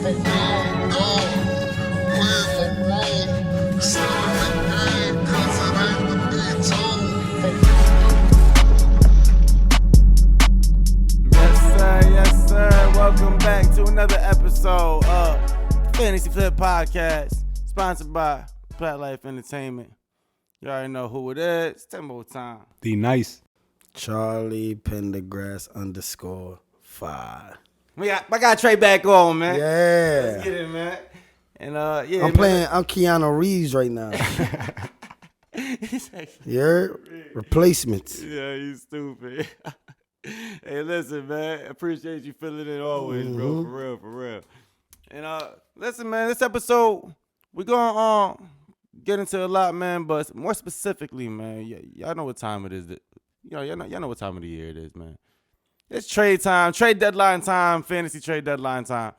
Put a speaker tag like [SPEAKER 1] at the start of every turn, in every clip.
[SPEAKER 1] Yes, sir. Welcome back to another episode of Fantasy Flip Podcast, sponsored by Plat Life Entertainment. You already know who it is. 10 more time.
[SPEAKER 2] The nice
[SPEAKER 3] Charlie Pendergrass _5.
[SPEAKER 1] I got Trae back on, man.
[SPEAKER 3] Yeah.
[SPEAKER 1] Let's get it, man. And
[SPEAKER 3] I'm Keanu Reeves right now. Your replacements.
[SPEAKER 1] Yeah, you stupid. Hey, listen, man. Appreciate you filling in always, bro. For real. And listen, man. This episode, we're gonna get into a lot, man. But more specifically, man, y'all know what time it is. Y'all know what time of the year it is, man. It's trade time, trade deadline time, fantasy trade deadline time.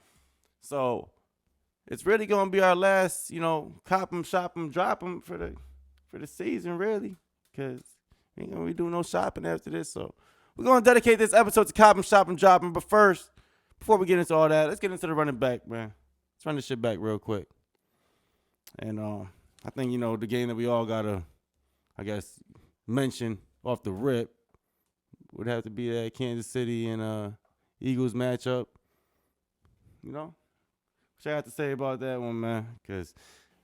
[SPEAKER 1] So it's really gonna be our last, cop 'em, shop 'em, drop 'em for the season, really, because we ain't gonna be doing no shopping after this. So we're gonna dedicate this episode to cop 'em, shop 'em, drop 'em. But first, before we get into all that, let's get into the running back, man. Let's run this shit back real quick. And I think the game that we all gotta, I guess, mention off the rip would have to be that Kansas City and Eagles matchup. What I have to say about that one, man? Because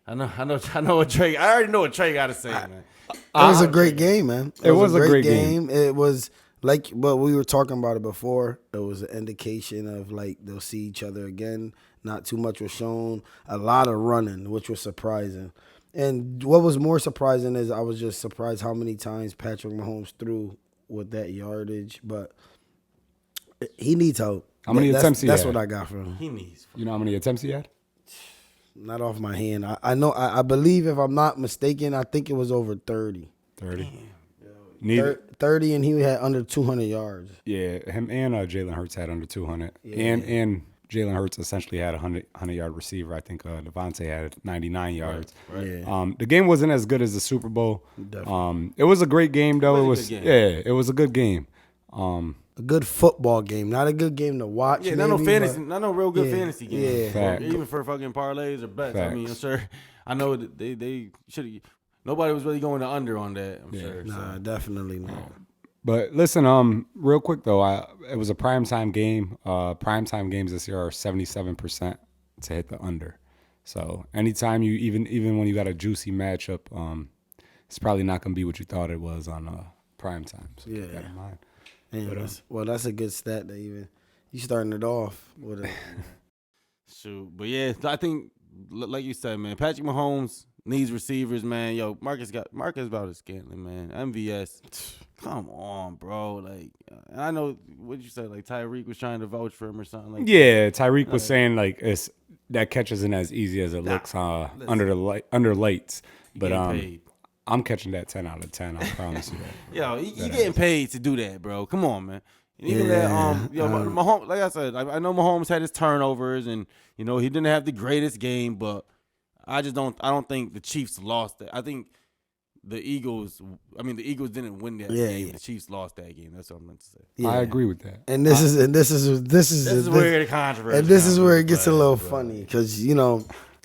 [SPEAKER 1] I know what Trae. I already know what Trae got to say, man.
[SPEAKER 3] It was a great game, man.
[SPEAKER 2] It was a great game.
[SPEAKER 3] It was like, but we were talking about it before. It was an indication of like they'll see each other again. Not too much was shown. A lot of running, which was surprising. And what was more surprising is I was just surprised how many times Patrick Mahomes threw with that yardage. But he needs help.
[SPEAKER 2] How many attempts he had?
[SPEAKER 3] That's what I got from him.
[SPEAKER 1] He needs.
[SPEAKER 2] You know how many attempts he had?
[SPEAKER 3] Not off my hand. I know. I believe, if I'm not mistaken, I think it was over 30.
[SPEAKER 2] 30.
[SPEAKER 3] 30, and he had under 200 yards.
[SPEAKER 2] Yeah, him and Jalen Hurts had under 200.
[SPEAKER 3] Yeah.
[SPEAKER 2] And Jalen Hurts essentially had a 100-yard receiver. I think Devontae had 99 yards.
[SPEAKER 3] Right. Yeah.
[SPEAKER 2] The game wasn't as good as the Super Bowl.
[SPEAKER 3] Definitely.
[SPEAKER 2] It was a great game, though. It was
[SPEAKER 1] it
[SPEAKER 2] was a good game.
[SPEAKER 3] A good football game, not a good game to watch.
[SPEAKER 1] Yeah, not no fantasy, not no real good fantasy game.
[SPEAKER 3] Yeah,
[SPEAKER 1] even for fucking parlays or bets.
[SPEAKER 2] Facts.
[SPEAKER 1] I mean, I'm sure. I know that they should. Nobody was really going to under on that. I'm sure.
[SPEAKER 3] Nah,
[SPEAKER 1] so.
[SPEAKER 3] definitely not.
[SPEAKER 2] But listen, real quick though, it was a primetime game. Primetime games this year are 77% to hit the under. So anytime you even when you got a juicy matchup, it's probably not gonna be what you thought it was on primetime. So keep that in mind.
[SPEAKER 3] That's a good stat. That you starting it off with a
[SPEAKER 1] Shoot, but yeah, I think like you said, man, Patrick Mahomes needs receivers, man. Yo, Marcus Valdes-Scantling, man. MVS. Come on, bro. Like, and I know what you said. Like Tyreek was trying to vouch for him or something. Like
[SPEAKER 2] yeah, Tyreek was saying like that catch isn't as easy as it looks under lights. But I'm catching that 10 out of 10. I promise you that.
[SPEAKER 1] Yo, you getting paid to do that, bro. Come on, man. And even that, Mahomes, like I said, I know Mahomes had his turnovers, and he didn't have the greatest game, but I don't think the Chiefs lost it. I think the Eagles didn't win that game. The Chiefs lost that game. That's what I meant to say.
[SPEAKER 2] Yeah. I agree with that.
[SPEAKER 3] And this is
[SPEAKER 1] where the controversy.
[SPEAKER 3] And this is where it gets a little funny because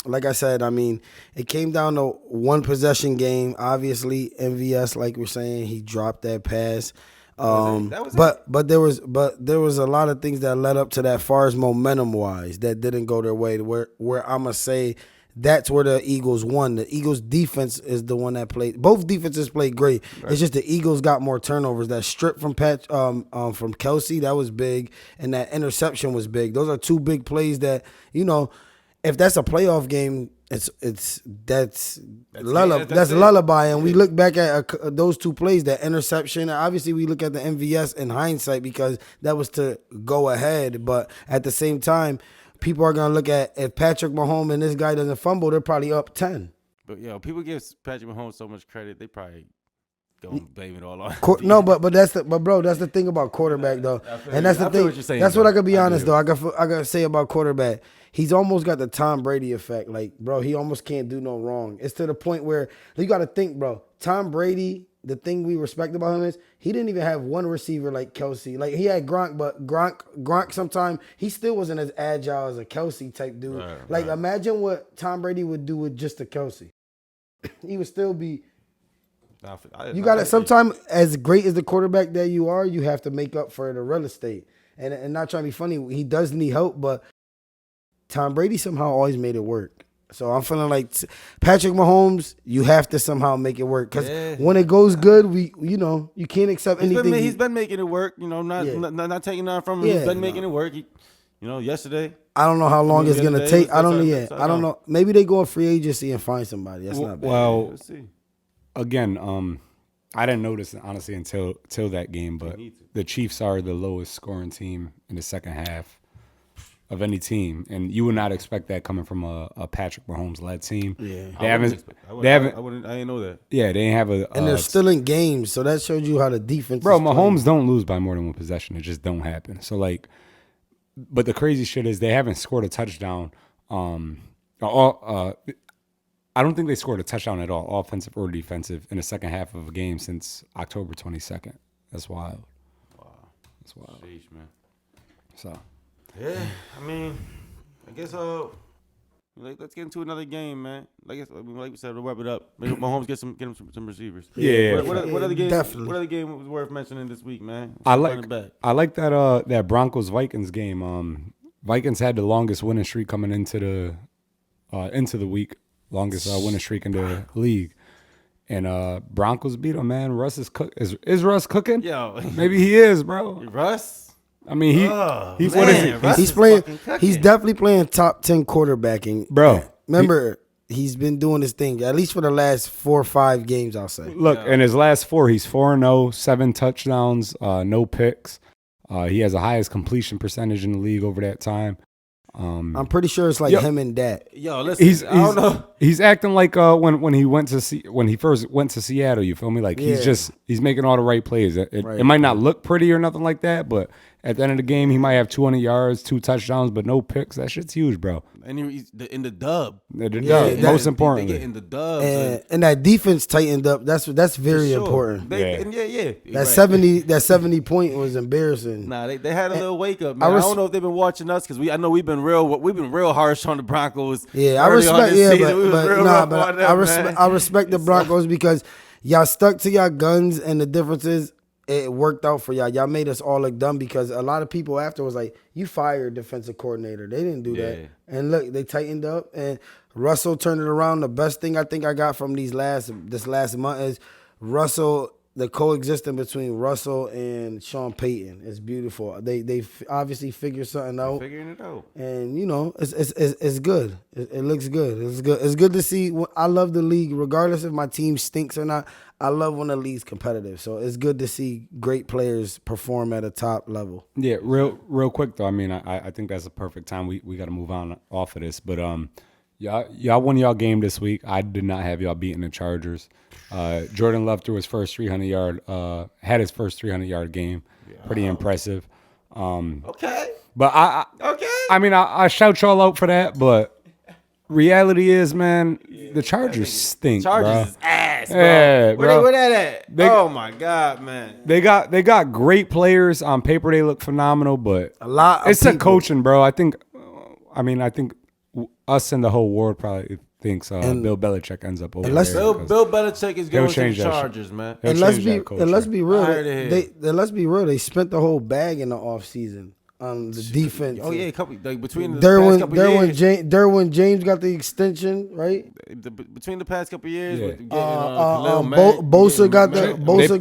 [SPEAKER 3] like I said, I mean, it came down to one possession game. Obviously, MVS, like we're saying, he dropped that pass. But there was a lot of things that led up to that, far as momentum wise, that didn't go their way. Where I'm gonna say that's where the Eagles won. The Eagles defense is the one that played. Both defenses played great. Right. It's just the Eagles got more turnovers. That strip from from Kelsey, that was big, and that interception was big. Those are two big plays that if that's a playoff game, that's lullaby. And we look back at those two plays, that interception. Obviously, we look at the MVS in hindsight because that was to go ahead. But at the same time, people are gonna look at if Patrick Mahomes and this guy doesn't fumble, they're probably up 10.
[SPEAKER 1] But people give Patrick Mahomes so much credit, they probably gonna blame it all on.
[SPEAKER 3] No, but that's the thing about quarterback though, and that's the thing. What you're saying, that's what I could be honest though. I gotta say about quarterback. He's almost got the Tom Brady effect. Like, bro, he almost can't do no wrong. It's to the point where you got to think, bro. Tom Brady the thing we respect about him is he didn't even have one receiver like Kelsey. Like he had Gronk, but Gronk sometimes he still wasn't as agile as a Kelsey type dude. Like imagine what Tom Brady would do with just a Kelsey. He would still be. You got to sometimes, as great as the quarterback that you are, you have to make up for the real estate. And not trying to be funny, he does need help, but Tom Brady somehow always made it work. So I'm feeling like Patrick Mahomes, you have to somehow make it work because when it goes good, you can't accept anything.
[SPEAKER 1] He's been making it work. Not taking nothing from him. He's been making it work. Yesterday.
[SPEAKER 3] I don't know how long it's gonna take. I don't know yet. I don't know. Maybe they go on free agency and find somebody. That's not bad.
[SPEAKER 2] Well,
[SPEAKER 1] let's see.
[SPEAKER 2] Again, I didn't notice it, honestly until that game, but the Chiefs are the lowest scoring team in the second half of any team, and you would not expect that coming from a Patrick Mahomes led team.
[SPEAKER 3] Yeah,
[SPEAKER 1] I didn't know that.
[SPEAKER 2] Yeah, they ain't have
[SPEAKER 3] and they're still in games, so that shows you how the defense.
[SPEAKER 2] Bro,
[SPEAKER 3] is
[SPEAKER 2] Mahomes don't lose by more than one possession. It just don't happen. So but the crazy shit is they haven't scored a touchdown. I don't think they scored a touchdown at all, offensive or defensive, in the second half of a game since October 22nd. That's wild.
[SPEAKER 1] Wow,
[SPEAKER 2] that's wild.
[SPEAKER 1] Sheesh, man.
[SPEAKER 2] So.
[SPEAKER 1] Yeah, I guess let's get into another game, man. Like we said, to wrap it up. Maybe Mahomes get him some receivers.
[SPEAKER 2] Yeah.
[SPEAKER 1] What other game?
[SPEAKER 3] Definitely.
[SPEAKER 1] What other game was worth mentioning this week, man?
[SPEAKER 2] I like that Broncos Vikings game. Vikings had the longest winning streak coming into the week, longest winning streak in the league. And Broncos beat them, man. Russ is Russ cooking?
[SPEAKER 1] Yo,
[SPEAKER 2] maybe he is, bro.
[SPEAKER 1] Russ.
[SPEAKER 2] I mean, what is it?
[SPEAKER 3] He's playing. He's definitely playing top 10 quarterbacking,
[SPEAKER 2] bro.
[SPEAKER 3] Remember, he's been doing this thing at least for the last 4 or 5 games. I'll say.
[SPEAKER 2] Look, in his last 4, he's 4-0, 7 touchdowns, no picks. He has the highest completion percentage in the league over that time.
[SPEAKER 3] I'm pretty sure it's like him and Dak.
[SPEAKER 1] Yo, listen, I don't know.
[SPEAKER 2] He's acting like when he first went to Seattle. You feel me? Like he's making all the right plays. It might not look pretty or nothing like that, but at the end of the game, he might have 200 yards, 2 touchdowns, but no picks. That shit's huge, bro.
[SPEAKER 1] And he's in the dub.
[SPEAKER 2] Most importantly,
[SPEAKER 1] they get in the dub,
[SPEAKER 3] and that defense tightened up. That's very important. That 70 point was embarrassing.
[SPEAKER 1] Nah, they had a little wake up, man. I don't know if they've been watching us because I know we've been real harsh on the Broncos.
[SPEAKER 3] Yeah, I respect. I respect the Broncos because y'all stuck to y'all guns, and the difference is it worked out for y'all. Y'all made us all look dumb because a lot of people after was like, you fired defensive coordinator. They didn't do that. And look, they tightened up and Russell turned it around. The best thing I think I got from this last month is Russell, the coexistence between Russell and Sean Payton is beautiful. They obviously figured something out.
[SPEAKER 1] Figuring it out.
[SPEAKER 3] And it's good. It looks good. It's good to see. I love the league regardless if my team stinks or not. I love when the league's competitive. So it's good to see great players perform at a top level.
[SPEAKER 2] Yeah, real quick though. I mean, I think that's a perfect time. We got to move on off of this. But y'all won y'all game this week. I did not have y'all beating the Chargers. Jordan Love threw his first 300 yard game. Yeah. Pretty impressive.
[SPEAKER 1] Okay.
[SPEAKER 2] But I mean, I shout y'all out for that, but reality is, man, the Chargers stink.
[SPEAKER 1] Chargers is ass, bro.
[SPEAKER 2] Yeah, bro.
[SPEAKER 1] Where that at? Oh my God, man.
[SPEAKER 2] They got great players. On paper, they look phenomenal, but it's the coaching, bro. I think us and the whole world probably thinks Bill Belichick ends up over there.
[SPEAKER 1] Bill Belichick is going to the Chargers, man.
[SPEAKER 3] And let's be real. They spent the whole bag in the offseason on the defense.
[SPEAKER 1] Oh yeah, between the past couple years.
[SPEAKER 3] Derwin James got the extension, right?
[SPEAKER 1] Between the past couple years,
[SPEAKER 3] Bosa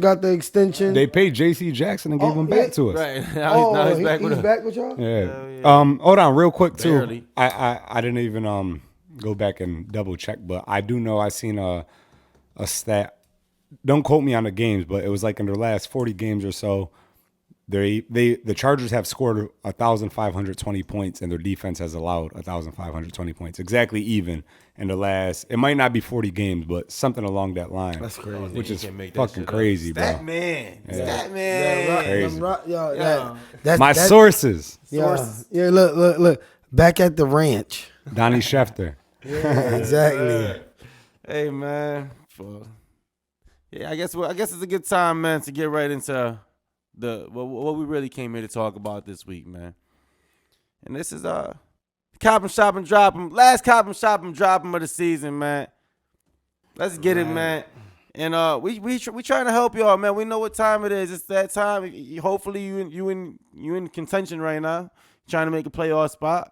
[SPEAKER 3] got the extension.
[SPEAKER 2] They paid J.C. Jackson and gave him back to us.
[SPEAKER 1] Right now he's
[SPEAKER 3] back with y'all.
[SPEAKER 2] Yeah. Hold on, real quick too. Barely. I didn't even go back and double check, but I do know I seen a stat. Don't quote me on the games, but it was like in their last 40 games or so. The Chargers have scored 1,520 points, and their defense has allowed 1,520 points, exactly even in the last. It might not be 40 games, but something along that line.
[SPEAKER 3] That's crazy.
[SPEAKER 2] Which is fucking crazy, bro.
[SPEAKER 1] Stat man.
[SPEAKER 2] Crazy. My sources.
[SPEAKER 3] Yeah. Look. Back at the ranch.
[SPEAKER 2] Donnie Schefter.
[SPEAKER 3] Yeah, exactly.
[SPEAKER 1] Hey man. Yeah, I guess it's a good time, man, to get right into what we really came here to talk about this week, man. And this is Cop and Shop and Drop 'em. Last Cop and Shop and Drop 'em of the season, man. Let's get it, man. And we trying to help y'all, man. We know what time it is. It's that time. Hopefully you in contention right now, trying to make a playoff spot.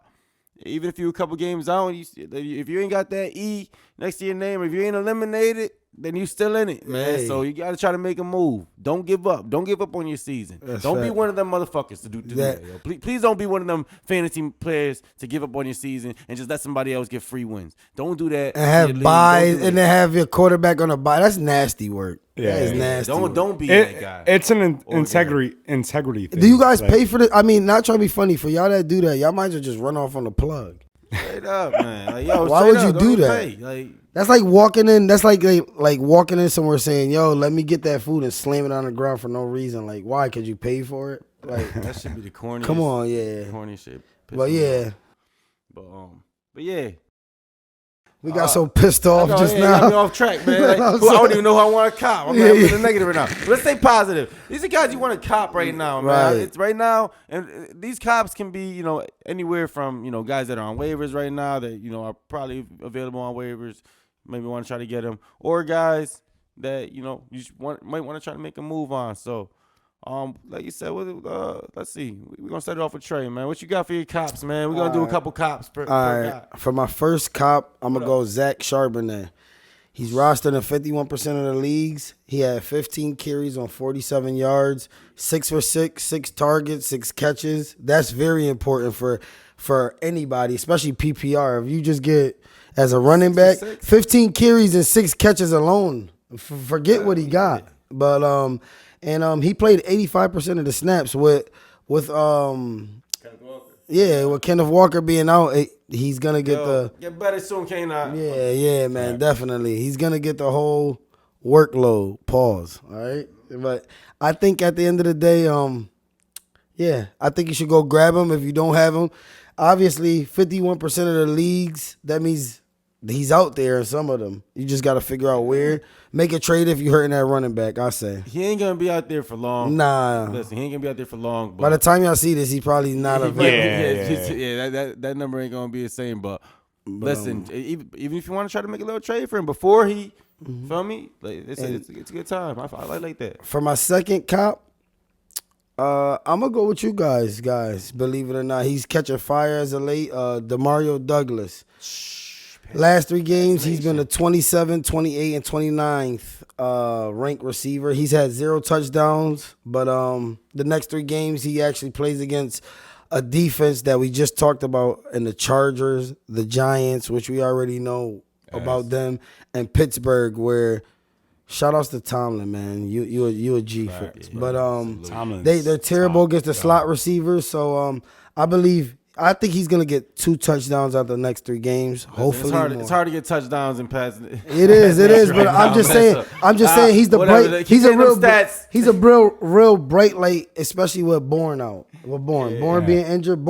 [SPEAKER 1] Even if you a couple games out, if you ain't got that E next to your name, or if you ain't eliminated, then you still in it, man.
[SPEAKER 3] Hey.
[SPEAKER 1] So you got to try to make a move. Don't give up. Don't give up on your season. Don't be one of them motherfuckers to do that. Yo. Please don't be one of them fantasy players to give up on your season and just let somebody else get free wins. Don't do that.
[SPEAKER 3] And have buys and then have your quarterback on a buy. That's nasty work.
[SPEAKER 2] Yeah,
[SPEAKER 3] that is nasty.
[SPEAKER 1] Don't be that guy.
[SPEAKER 2] It's an integrity thing.
[SPEAKER 3] Do you guys pay for this? I mean, not trying to be funny, for y'all that do that, y'all might as well just run off on the plug.
[SPEAKER 1] Straight up, man. Like, yo,
[SPEAKER 3] why would you do that?
[SPEAKER 1] Pay. Like,
[SPEAKER 3] that's like walking in. That's like walking in somewhere saying, "Yo, let me get that food," and slam it on the ground for no reason. Like, why? Could you pay for it? Like,
[SPEAKER 1] that should be the corniest.
[SPEAKER 3] Come on, yeah.
[SPEAKER 1] Corny shit.
[SPEAKER 3] But yeah.
[SPEAKER 1] But yeah.
[SPEAKER 3] We got so pissed off just now.
[SPEAKER 1] Got me off track, man. Like, I don't even know who I want to cop. I'm in the negative right now. Let's stay positive. These are guys you want to cop right now, man.
[SPEAKER 3] Right.
[SPEAKER 1] It's right now, and these cops can be, anywhere from, guys that are on waivers right now that, are probably available on waivers. Maybe want to try to get them, or guys that, you just might want to try to make a move on. So, like you said, let's see. We're going to start it off with Trae, man. What you got for your cops, man? We're going to do a couple cops per cop.
[SPEAKER 3] For my first cop, I'm going to go Zach Charbonnet. He's rostered in 51% of the leagues. He had 15 carries on 47 yards, 6 for 6, 6 targets, 6 catches. That's very important for anybody, especially PPR. If you just get, as a running back, 15 carries and 6 catches alone, forget what he got. But And he played 85% of the snaps with Kenneth Walker. Yeah, with Kenneth Walker being out, he's gonna get
[SPEAKER 1] better soon, can't
[SPEAKER 3] Yeah, man, definitely. He's gonna get the whole workload. Pause. All right, but I think at the end of the day, I think you should go grab him if you don't have him. Obviously, 51% of the leagues, that means he's out there in some of them. You just got to figure out where. Make a trade if you're hurting that running back, I say.
[SPEAKER 1] He ain't going to be out there for long.
[SPEAKER 3] Nah.
[SPEAKER 1] Listen, he ain't going to be out there for long. But
[SPEAKER 3] by the time y'all see this, he's probably not available.
[SPEAKER 1] That number ain't going to be the same. But listen, even if you want to try to make a little trade for him before he, feel me? Like, it's a good time. I like that.
[SPEAKER 3] For my second cop, I'm going to go with you guys. Believe it or not. He's catching fire as of late. DeMario Douglas. Last 3 games, he's been a 27, 28, and 29th ranked receiver. He's had 0 touchdowns, but the next 3 games, he actually plays against a defense that we just talked about in the Chargers, the Giants, which we already know about them, and Pittsburgh, where shout outs to Tomlin, man. You a G for this. But they're terrible against the slot receivers, so I think he's gonna get 2 touchdowns out the next 3 games. Hopefully,
[SPEAKER 1] it's hard to get touchdowns in passing.
[SPEAKER 3] It is. But I'm just saying, he's the bright. He's a real bright light, especially with Bourne out. With Bourne being injured.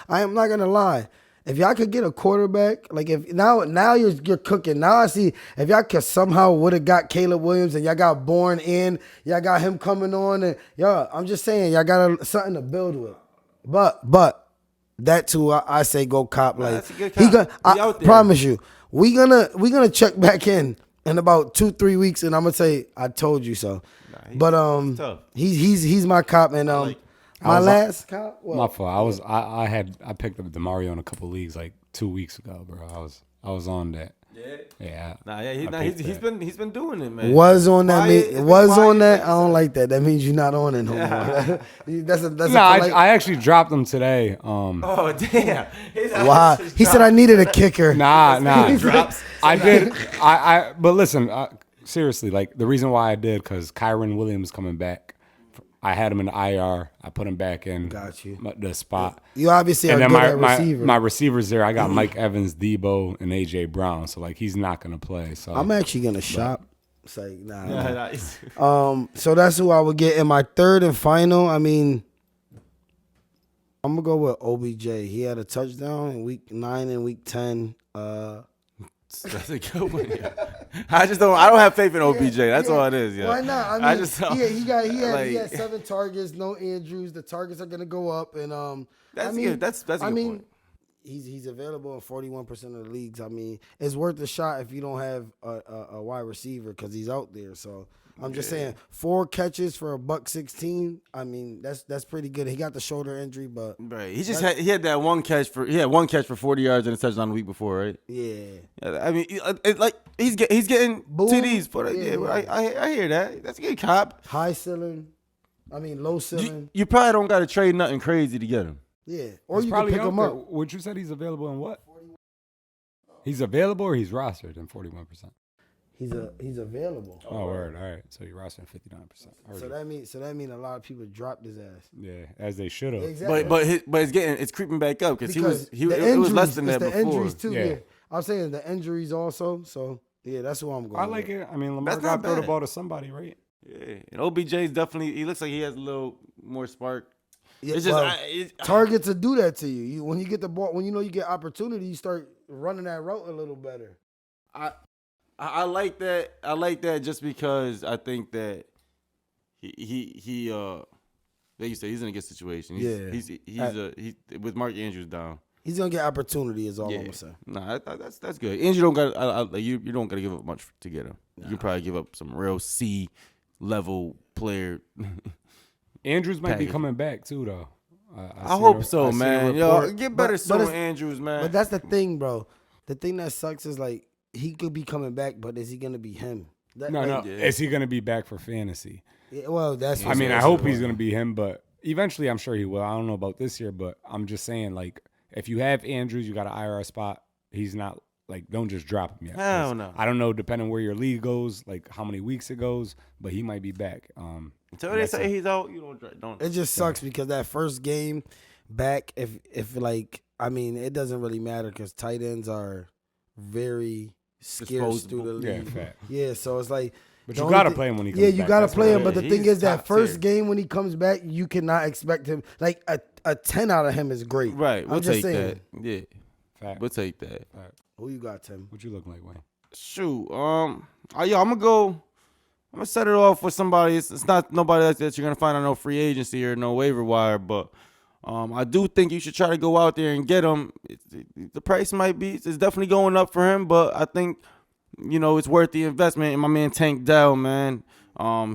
[SPEAKER 3] I am not gonna lie. If y'all could get a quarterback, like if now you're cooking. Now I see if y'all could somehow would have got Caleb Williams and y'all got Bourne in, y'all got him coming on, and I'm just saying y'all got something to build with. But. That too, I say go cop. Like
[SPEAKER 1] that's a good cop.
[SPEAKER 3] I promise you, we gonna check back in about 2-3 weeks, and I'm gonna say I told you so. But he's my cop, and my last cop. What?
[SPEAKER 2] My fault. I picked up DeMario in a couple leagues like 2 weeks ago, bro. I was on that. Yeah.
[SPEAKER 1] He's been doing it, man.
[SPEAKER 3] Was on that. I don't like that. That means you're not on it no more.
[SPEAKER 2] I actually dropped him today.
[SPEAKER 1] Oh damn!
[SPEAKER 3] Wow. He said I needed a kicker.
[SPEAKER 2] Nah. I did. But listen, seriously, like the reason why I did because Kyron Williams coming back. I had him in the IR. I put him back in.
[SPEAKER 3] Got you.
[SPEAKER 2] The spot.
[SPEAKER 3] You obviously are good at receiver.
[SPEAKER 2] My receivers there, I got Mike Evans, Debo, and A.J. Brown. So, like, he's not going to play. So
[SPEAKER 3] I'm actually going to shop. It's like, nah. So that's who I would get. In my third and final, I'm going to go with OBJ. He had a touchdown in week 9 and week 10.
[SPEAKER 1] That's a good one. Yeah. I don't have faith in OBJ. That's all it is. Yeah.
[SPEAKER 3] Why not? I mean,
[SPEAKER 1] I just
[SPEAKER 3] he had 7 targets, no Andrews. The targets are gonna go up, and
[SPEAKER 1] that's good. That's a good point.
[SPEAKER 3] He's available in 41% of the leagues. I mean, it's worth a shot if you don't have a wide receiver because he's out there. So I'm just saying, 4 catches for $116. I mean, that's pretty good. He got the shoulder injury, but
[SPEAKER 1] right. He had that one catch for 40 yards and a touchdown the week before, right?
[SPEAKER 3] Yeah.
[SPEAKER 1] I mean, he's getting
[SPEAKER 3] Boom.
[SPEAKER 1] TDs for that. Yeah, I hear that. That's a good cop.
[SPEAKER 3] High ceiling. I mean, low ceiling.
[SPEAKER 1] You probably don't got to trade nothing crazy to get him.
[SPEAKER 3] Yeah, or
[SPEAKER 2] he's
[SPEAKER 3] you can pick him up.
[SPEAKER 2] What you said, he's available in what? He's available or he's rostered in 41%?
[SPEAKER 3] He's available.
[SPEAKER 2] Oh, word. All right. So you're rostered 59%.
[SPEAKER 3] So that means a lot of people dropped his ass.
[SPEAKER 2] Yeah, as they should have.
[SPEAKER 3] Exactly.
[SPEAKER 1] But it's creeping back up because it was less than that before.
[SPEAKER 3] The injuries too.
[SPEAKER 2] Yeah.
[SPEAKER 3] I'm saying the injuries also. So yeah, that's what I'm going.
[SPEAKER 2] I like it. I mean, Lamar got to throw the ball to somebody, right?
[SPEAKER 1] Yeah, and OBJ's definitely. He looks like he has a little more spark.
[SPEAKER 3] Yeah,
[SPEAKER 1] it's just
[SPEAKER 3] targets will do that to you. When you get the ball, when you know you get opportunity, you start running that route a little better.
[SPEAKER 1] I like that. I like that just because I think that he like you said, he's in a good situation. He's with Mark Andrews down.
[SPEAKER 3] He's gonna get opportunity. Is all I'm gonna say.
[SPEAKER 1] Nah, that's good. And you don't got you don't got to give up much to get him. Nah. You can probably give up some real C level player.
[SPEAKER 2] Andrews might be coming back too, though.
[SPEAKER 1] I hope so, man. Yo, get better soon, Andrews, man.
[SPEAKER 3] But that's the thing, bro. The thing that sucks is like he could be coming back, but is he gonna be him?
[SPEAKER 2] No. Is he gonna be back for fantasy?
[SPEAKER 3] Yeah, well, that's.
[SPEAKER 2] I mean, I hope he's gonna be him, but eventually, I'm sure he will. I don't know about this year, but I'm just saying, like, if you have Andrews, you got an IR spot. He's not like, don't just drop him yet.
[SPEAKER 1] Hell no.
[SPEAKER 2] I don't know, depending where your league goes, like how many weeks it goes, but he might be back.
[SPEAKER 1] Until they say he's out, you don't.
[SPEAKER 3] It just sucks because that first game back, if like, I mean, it doesn't really matter because tight ends are very scarce through the league. Yeah, so it's like.
[SPEAKER 2] But you gotta play him when he comes back.
[SPEAKER 3] Yeah, you gotta play him. But the thing is, that first game when he comes back, you cannot expect him. Like a 10 out of him is great.
[SPEAKER 1] Right, we'll take that. Yeah,
[SPEAKER 2] fact.
[SPEAKER 1] We'll take that.
[SPEAKER 2] Fact.
[SPEAKER 3] Who you got, Tim?
[SPEAKER 2] What you look like, Wayne?
[SPEAKER 1] Shoot, I'm gonna set it off with somebody. It's not nobody that you're gonna find on no free agency or no waiver wire, but I do think you should try to go out there and get him. The price it's definitely going up for him, but I think. It's worth the investment in my man Tank Dell, man.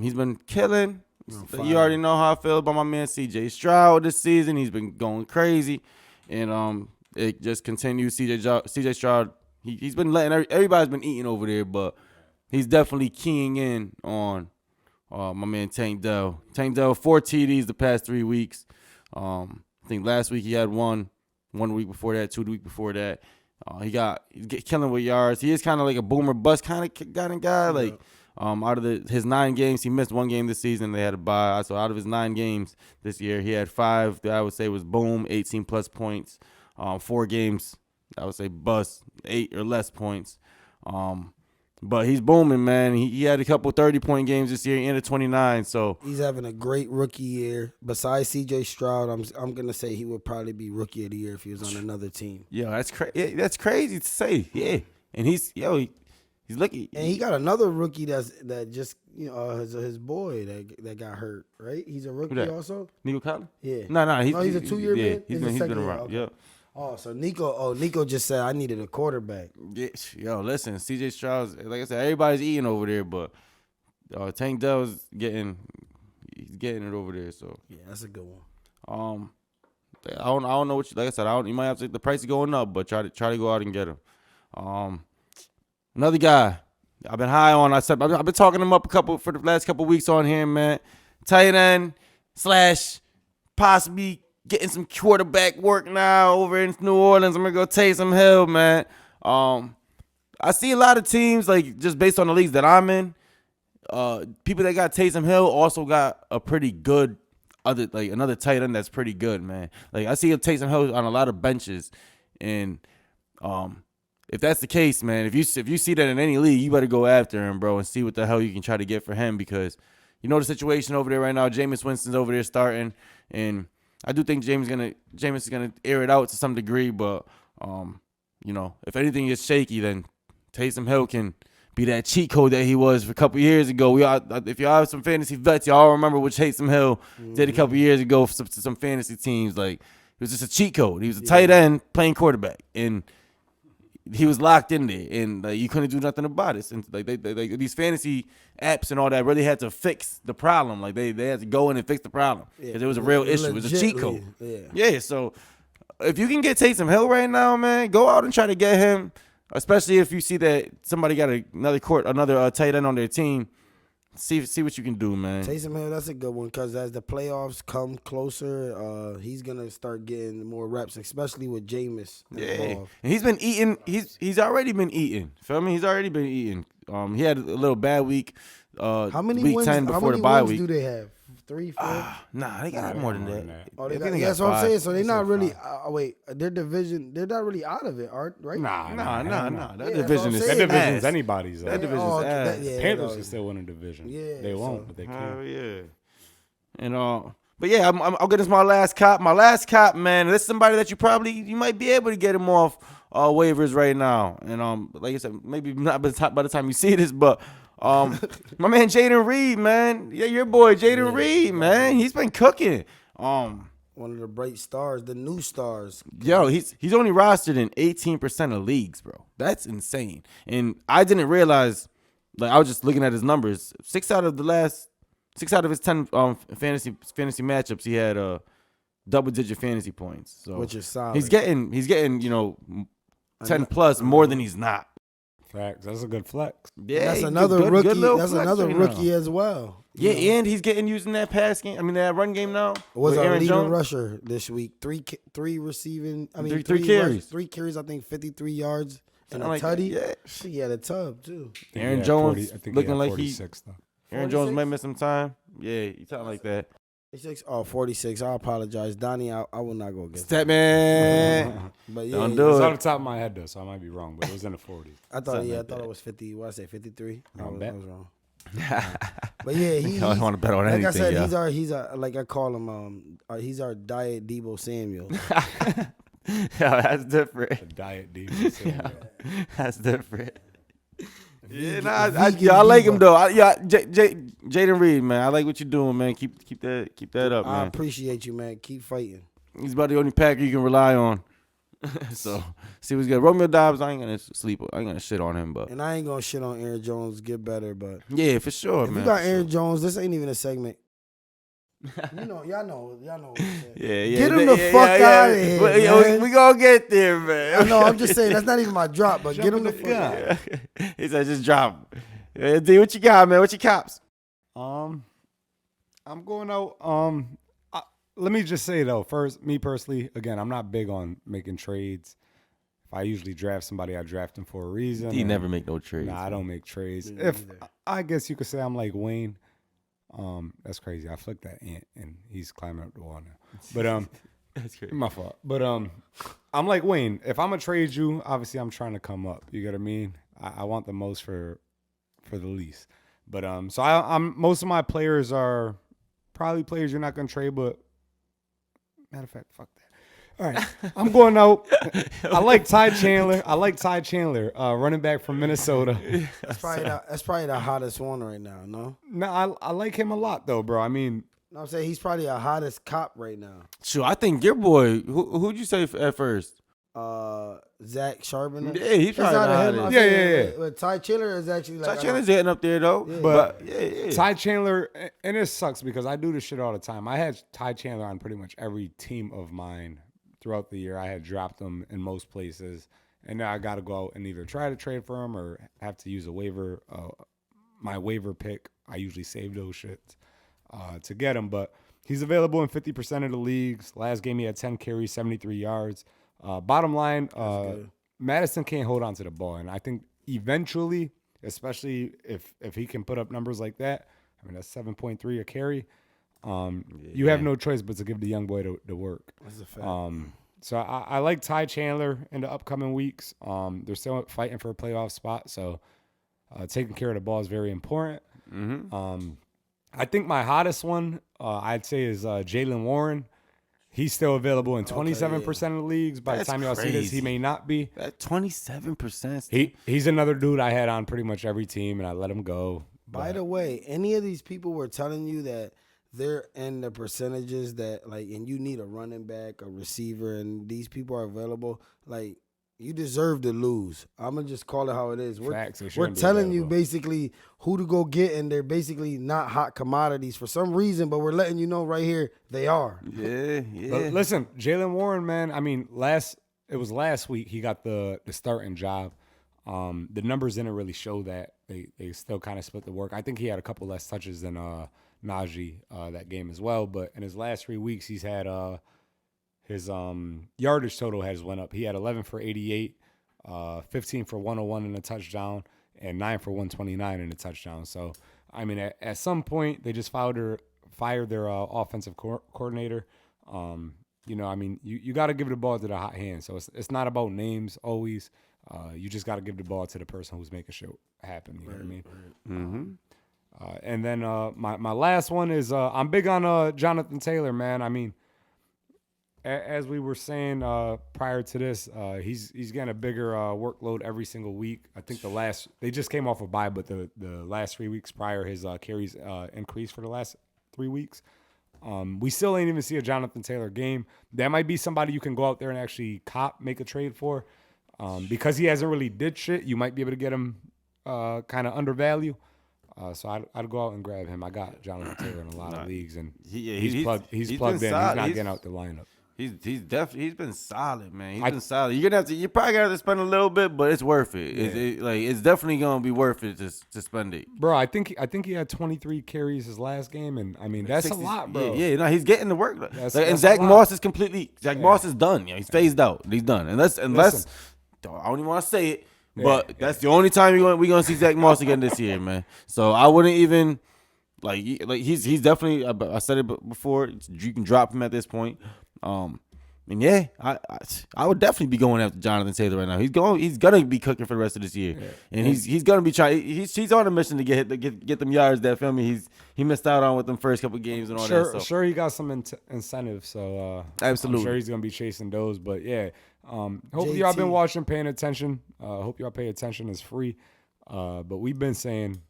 [SPEAKER 1] He's been killing. You already know how I feel about my man CJ Stroud this season. He's been going crazy. And it just continues. CJ Stroud, he's been letting everybody's been eating over there, but he's definitely keying in on my man Tank Dell. Tank Dell, 4 TDs the past 3 weeks. I think last week he had one week before that, 2 weeks before that. He's killing with yards. He is kind of like a boomer bust kind of guy. Like out of his 9 games, he missed 1 game this season. They had a bye. So out of his 9 games this year, he had 5 that I would say was boom, 18 plus points. 4 games, I would say bust, 8 or less points. But he's booming, man. He had a couple 30-point games this year. He ended 29. So
[SPEAKER 3] he's having a great rookie year. Besides C.J. Stroud, I'm gonna say he would probably be rookie of the year if he was on another team.
[SPEAKER 1] Yeah, that's crazy. That's crazy to say. Yeah, and he's lucky.
[SPEAKER 3] And he got another rookie that just his boy that got hurt. Right? He's a rookie also.
[SPEAKER 1] Nico Collins?
[SPEAKER 3] Yeah.
[SPEAKER 1] No.
[SPEAKER 3] He's a 2-year man.
[SPEAKER 1] He's been around. Okay. Yeah.
[SPEAKER 3] Oh, so Nico just said I needed a quarterback.
[SPEAKER 1] Yeah, listen, CJ Stroud, like I said, everybody's eating over there, but Tank Dell's getting it over there. So
[SPEAKER 3] yeah, that's a good one.
[SPEAKER 1] I don't know what like I said, you might have to. The price is going up, but try to go out and get him. Another guy I've been high on. I've been talking him up for the last couple weeks on here, man. Tight end / possibly getting some quarterback work now over in New Orleans. I'm going to go Taysom Hill, man. I see a lot of teams, like, just based on the leagues that I'm in, people that got Taysom Hill also got a pretty good another tight end that's pretty good, man. Like, I see Taysom Hill on a lot of benches. And if that's the case, man, if you see that in any league, you better go after him, bro, and see what the hell you can try to get for him because you know the situation over there right now. Jameis Winston's over there starting, and I do think Jameis is gonna air it out to some degree, but if anything is shaky, then Taysom Hill can be that cheat code that he was a couple years ago. If y'all have some fantasy vets, y'all remember what Taysom Hill did a couple years ago for some fantasy teams. Like, it was just a cheat code. He was a tight end playing quarterback, and he was locked in there, and you couldn't do nothing about it. And like these fantasy apps and all that really had to fix the problem. Like they had to go in and fix the problem because it was a real issue. It was a cheat code. Yeah. So if you can get Taysom Hill right now, man, go out and try to get him. Especially if you see that somebody got another tight end on their team, see what you can do, man.
[SPEAKER 3] Taysom Hill, that's a good one because as the playoffs come closer, he's gonna start getting more reps, especially with Jameis involved.
[SPEAKER 1] And he's been eating. He's already been eating. Feel me? He's already been eating. He had a little bad week.
[SPEAKER 3] How many
[SPEAKER 1] week
[SPEAKER 3] wins?
[SPEAKER 1] 10 before
[SPEAKER 3] how many
[SPEAKER 1] the bye
[SPEAKER 3] wins
[SPEAKER 1] week.
[SPEAKER 3] do they have? 3, 4?
[SPEAKER 1] Nah, they got more than that.
[SPEAKER 3] Oh,
[SPEAKER 1] They
[SPEAKER 3] that's
[SPEAKER 1] got
[SPEAKER 3] what I'm
[SPEAKER 1] 5.
[SPEAKER 3] saying. So they're not really. Wait, their division, they're not really out of it, right?
[SPEAKER 2] Nah.
[SPEAKER 1] That division is
[SPEAKER 3] saying.
[SPEAKER 2] That division's
[SPEAKER 1] ass.
[SPEAKER 2] anybody's.
[SPEAKER 1] That division's ass.
[SPEAKER 2] Panthers can still win a division.
[SPEAKER 3] Yeah,
[SPEAKER 2] They won't, but they can.
[SPEAKER 1] Oh yeah. And but yeah, I'll get this my last cop. My last cop, man. This is somebody that you might be able to get him off waivers right now. And like I said, maybe not by the time you see this, but my man Jaden Reed, man. Yeah, your boy Jaden Reed, man. He's been cooking.
[SPEAKER 3] One of the bright stars, the new stars.
[SPEAKER 1] Yo, he's only rostered in 18% of leagues, bro. That's insane. And I didn't realize, like I was just looking at his numbers. 6 out of his 10 fantasy matchups, he had double-digit fantasy points. So
[SPEAKER 3] Which is solid.
[SPEAKER 1] He's getting 10 plus more than he's not.
[SPEAKER 2] Facts. That's a good flex.
[SPEAKER 1] Yeah,
[SPEAKER 3] that's another rookie. That's another
[SPEAKER 1] right
[SPEAKER 3] rookie
[SPEAKER 1] now.
[SPEAKER 3] as well.
[SPEAKER 1] Yeah, and he's getting used in that pass game. I mean, that run game now.
[SPEAKER 3] Was
[SPEAKER 1] with
[SPEAKER 3] our
[SPEAKER 1] Aaron
[SPEAKER 3] leading
[SPEAKER 1] Jones.
[SPEAKER 3] rusher this week. Three receiving. I mean,
[SPEAKER 1] Three carries.
[SPEAKER 3] 3 carries. I think 53 yards and a
[SPEAKER 1] like
[SPEAKER 3] tutty.
[SPEAKER 1] that, yeah.
[SPEAKER 3] She had a tub too.
[SPEAKER 1] Aaron Jones
[SPEAKER 2] 40, I think
[SPEAKER 1] looking
[SPEAKER 2] he had
[SPEAKER 1] like
[SPEAKER 2] 46, though.
[SPEAKER 1] Aaron Jones
[SPEAKER 3] 46?
[SPEAKER 1] might miss some time. Yeah, you talking like that.
[SPEAKER 3] 46. I apologize, Donnie. I will not go against.
[SPEAKER 1] Step man.
[SPEAKER 3] But yeah,
[SPEAKER 1] Don't
[SPEAKER 2] It's
[SPEAKER 1] do
[SPEAKER 2] off
[SPEAKER 1] it.
[SPEAKER 2] the top of my head, though, so I might be wrong, but it was in the 40s.
[SPEAKER 3] I thought it was 50. What I say, 53? I was wrong. But yeah, he.
[SPEAKER 1] I don't want to bet on anything.
[SPEAKER 3] Like I said,
[SPEAKER 1] yeah.
[SPEAKER 3] he's our like I call him. He's our diet Debo Samuel.
[SPEAKER 1] Yeah, that's different.
[SPEAKER 2] The diet demon.
[SPEAKER 1] That's different. Yeah, I like him though. Jaden Reed, man, I like what you're doing, man. Keep that up, man.
[SPEAKER 3] I appreciate you, man. Keep fighting.
[SPEAKER 1] He's about the only Packer you can rely on. So see what's good. Romeo Dobbs, I ain't gonna shit on him, but
[SPEAKER 3] And I ain't gonna shit on Aaron Jones. Get better, but
[SPEAKER 1] yeah, for sure,
[SPEAKER 3] if
[SPEAKER 1] man.
[SPEAKER 3] you got
[SPEAKER 1] for
[SPEAKER 3] Aaron
[SPEAKER 1] sure.
[SPEAKER 3] Jones, this ain't even a segment. Y'all know. What I'm saying.
[SPEAKER 1] Yeah.
[SPEAKER 3] Get him the fuck out of here, man.
[SPEAKER 1] We gonna get there, man.
[SPEAKER 3] I know. I'm just saying that's not even my drop, but get him the fuck out.
[SPEAKER 1] Yeah. He said, just drop him. D, what you got, man? What you cops?
[SPEAKER 2] I'm going out. Let me just say though, first, me personally, again, I'm not big on making trades. If I usually draft somebody, I draft them for a reason.
[SPEAKER 1] He never make no trades.
[SPEAKER 2] Nah, I don't make trades.
[SPEAKER 3] Me
[SPEAKER 2] If
[SPEAKER 3] neither.
[SPEAKER 2] I guess you could say I'm like Wayne. That's crazy. I flicked that ant and he's climbing up the wall now. But
[SPEAKER 1] That's crazy.
[SPEAKER 2] my fault. But I'm like Wayne. If I'm gonna trade you, obviously I'm trying to come up. You get what I mean? I want the most for the least. But so I'm most of my players are probably players you're not gonna trade, but matter of fact, fuck that. All right, I'm going out. I like Ty Chandler. Running back from Minnesota.
[SPEAKER 3] That's probably the hottest one right now. No,
[SPEAKER 2] I like him a lot though, bro. I mean,
[SPEAKER 3] I'm saying he's probably the hottest cop right now.
[SPEAKER 1] Sure, I think your boy. Who'd you say at first?
[SPEAKER 3] Zach Charbonnet.
[SPEAKER 1] Yeah, he's probably
[SPEAKER 3] out
[SPEAKER 1] the
[SPEAKER 3] of him.
[SPEAKER 1] hottest.
[SPEAKER 3] I'm
[SPEAKER 2] Yeah,
[SPEAKER 3] saying,
[SPEAKER 2] yeah.
[SPEAKER 3] But Ty Chandler is actually like
[SPEAKER 1] Ty Chandler's getting up there though.
[SPEAKER 3] Yeah.
[SPEAKER 1] But yeah.
[SPEAKER 2] Ty Chandler, and it sucks because I do this shit all the time. I had Ty Chandler on pretty much every team of mine throughout the year. I had dropped him in most places, and now I got to go out and either try to trade for him or have to use a waiver. My waiver pick, I usually save those shits to get him, but he's available in 50% of the leagues. Last game he had 10 carries, 73 yards. Bottom line, Madison can't hold on to the ball, and I think eventually, especially if he can put up numbers like that, I mean that's 7.3 a carry. You have no choice but to give the young boy the work.
[SPEAKER 3] That's a fact.
[SPEAKER 2] So I like Ty Chandler in the upcoming weeks. They're still fighting for a playoff spot, so taking care of the ball is very important.
[SPEAKER 1] Mm-hmm.
[SPEAKER 2] I think my hottest one I'd say is Jaylen Warren. He's still available in 27% of the leagues. By
[SPEAKER 1] That's
[SPEAKER 2] the time y'all see this, he
[SPEAKER 1] crazy.
[SPEAKER 2] may not be.
[SPEAKER 1] That 27%.
[SPEAKER 2] He's another dude I had on pretty much every team, and I let him go.
[SPEAKER 3] By the way, any of these people were telling you that they're in the percentages that like, and you need a running back, a receiver, and these people are available, like you deserve to lose. I'm gonna just call it how it is. We're telling you basically who to go get, and they're basically not hot commodities for some reason, but we're letting you know right here they are.
[SPEAKER 1] Yeah.
[SPEAKER 2] But listen, Jaylen Warren, man. I mean, it was last week he got the starting job. The numbers didn't really show that. They still kind of split the work. I think he had a couple less touches than Najee that game as well. But in his last 3 weeks, he's had his yardage total has went up. He had 11 for 88, 15 for 101 in a touchdown, and 9 for 129 in a touchdown. So, I mean, at some point, they just fired their offensive coordinator. You know, I mean, you got to give the ball to the hot hand. So it's not about names always. You just got to give the ball to the person who's making shit happen. You know what I mean?
[SPEAKER 1] Mm-hmm.
[SPEAKER 2] And then my last one is I'm big on Jonathan Taylor, man. I mean, as we were saying prior to this, he's getting a bigger workload every single week. I think they just came off a bye, but the last 3 weeks prior, his carries increased for the last 3 weeks. We still ain't even see a Jonathan Taylor game. That might be somebody you can go out there and actually make a trade for. Because he hasn't really did shit, you might be able to get him kind of undervalued. So I'd go out and grab him. I got Jonathan Taylor in a lot of leagues, and he's plugged in. He's not getting out the lineup.
[SPEAKER 1] He's been solid, man. You're probably gonna have to spend a little bit, but it's worth it.
[SPEAKER 2] Yeah.
[SPEAKER 1] It's definitely gonna be worth it to spend it.
[SPEAKER 2] Bro, I think he had 23 carries his last game, and I mean that's 60, a lot, bro.
[SPEAKER 1] Yeah, no, he's getting the work. And Zach Moss is Moss is done. You know, he's phased out. He's done. Unless I don't even want to say it, but that's the only time we're gonna see Zach Moss again this year, man. So I wouldn't even he's definitely. I said it before. You can drop him at this point. And yeah, I would definitely be going after Jonathan Taylor right now. He's gonna be cooking for the rest of this year, and he's gonna be trying. He's on a mission to get them yards that feel me. He missed out on with them first couple games and all that. So.
[SPEAKER 2] Sure, he got some incentive. So
[SPEAKER 1] absolutely,
[SPEAKER 2] I'm sure he's gonna be chasing those. But yeah, hopefully y'all been watching, paying attention. Hope y'all pay attention. It's free. But we've been saying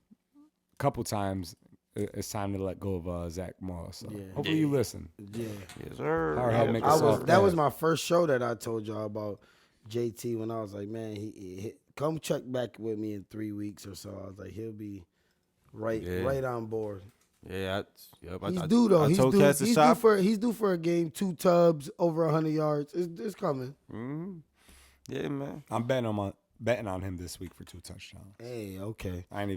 [SPEAKER 2] a couple times. It's time to let go of Zach Moss. So hopefully you listen.
[SPEAKER 3] Yeah.
[SPEAKER 1] Yes, sir.
[SPEAKER 3] That was my first show that I told y'all about JT when I was like, man, he come check back with me in 3 weeks or so. I was like, he'll be right on board.
[SPEAKER 1] Yeah,
[SPEAKER 3] he's due though. He's due for a game, 2 tubs, over 100 yards. It's coming.
[SPEAKER 1] Mm-hmm. Yeah, man.
[SPEAKER 2] I'm betting on him this week for 2 touchdowns.
[SPEAKER 3] Hey, okay.
[SPEAKER 2] I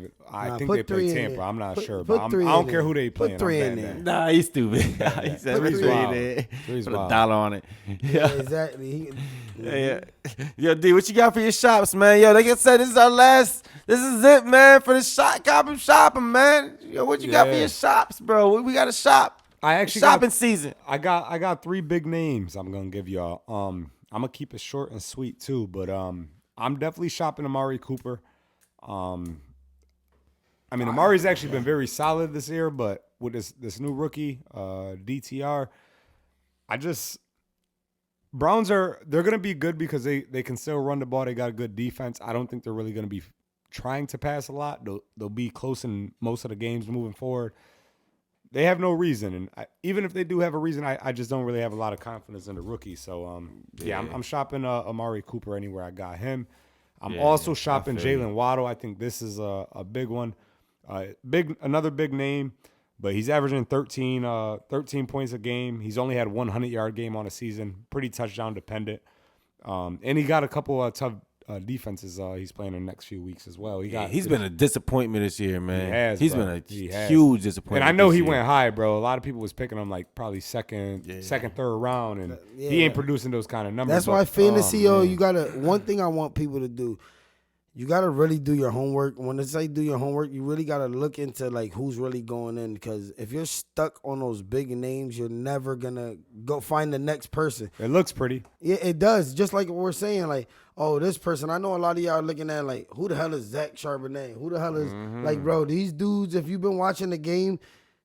[SPEAKER 2] think they play Tampa. I'm not sure, but I don't care who they play.
[SPEAKER 3] Put 3 in there.
[SPEAKER 1] Nah, he's stupid. He said put 3 in there. Put $1 on it.
[SPEAKER 3] Yeah, exactly.
[SPEAKER 1] Yeah. Yo, D, what you got for your shops, man? Yo, like I said, this is it, man, for the shopping, man. Yo, what you got for your shops, bro? We got to shop.
[SPEAKER 2] I actually
[SPEAKER 1] shopping season.
[SPEAKER 2] I got 3 big names I'm gonna give y'all. I'm gonna keep it short and sweet too, but I'm definitely shopping Amari Cooper. I mean, Amari's actually been very solid this year, but with this new rookie, DTR, Browns they're going to be good because they can still run the ball. They got a good defense. I don't think they're really going to be trying to pass a lot. They'll be close in most of the games moving forward. They have no reason, and even if they do have a reason, I just don't really have a lot of confidence in the rookie. So, I'm shopping Amari Cooper anywhere I got him. I'm also shopping Jalen Waddle. I think this is a big one, another big name, but he's averaging 13 points a game. He's only had 100-yard game on a season, pretty touchdown dependent, and he got a couple of tough defenses he's playing in the next few weeks as well.
[SPEAKER 1] He's been a disappointment this year, man.
[SPEAKER 2] He's
[SPEAKER 1] been a huge disappointment.
[SPEAKER 2] And I know he went high, bro. A lot of people was picking him like probably second, third round, and he ain't producing those kind of numbers.
[SPEAKER 3] That's why fantasy, you gotta. One thing I want people to do. You gotta really do your homework. When I say do your homework, you really gotta look into like who's really going in. Because if you're stuck on those big names, you're never gonna go find the next person.
[SPEAKER 2] It looks pretty.
[SPEAKER 3] Yeah, it does. Just like we're saying, like, oh, this person. I know a lot of y'all are looking at like, who the hell is Zach Charbonnet? Who the hell is like, bro? These dudes. If you've been watching the game,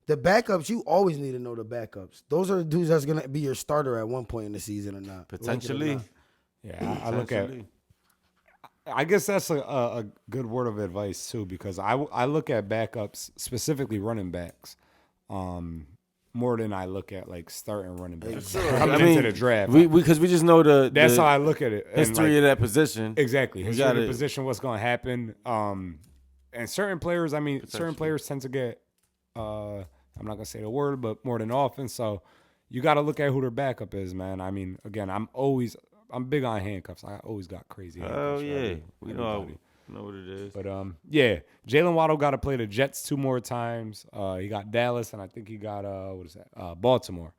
[SPEAKER 3] The backups, you always need to know the backups. Those are the dudes that's gonna be your starter at one point in the season or not.
[SPEAKER 1] Potentially.
[SPEAKER 2] Yeah, I look at. I guess that's a good word of advice too, because I look at backups, specifically running backs, more than I look at like starting running backs coming into the draft.
[SPEAKER 1] Because we just know
[SPEAKER 2] that's how I look at it.
[SPEAKER 1] History of that position.
[SPEAKER 2] Exactly, history of the position, what's going to happen. And certain players, certain players tend to get. I'm not gonna say the word, but more than often. So you got to look at who their backup is, man. I mean, again, I'm big on handcuffs. I always got crazy handcuffs.
[SPEAKER 1] Oh yeah, we know what it is.
[SPEAKER 2] But yeah, Jalen Waddle got to play the Jets 2 more times. He got Dallas, and I think he got Baltimore.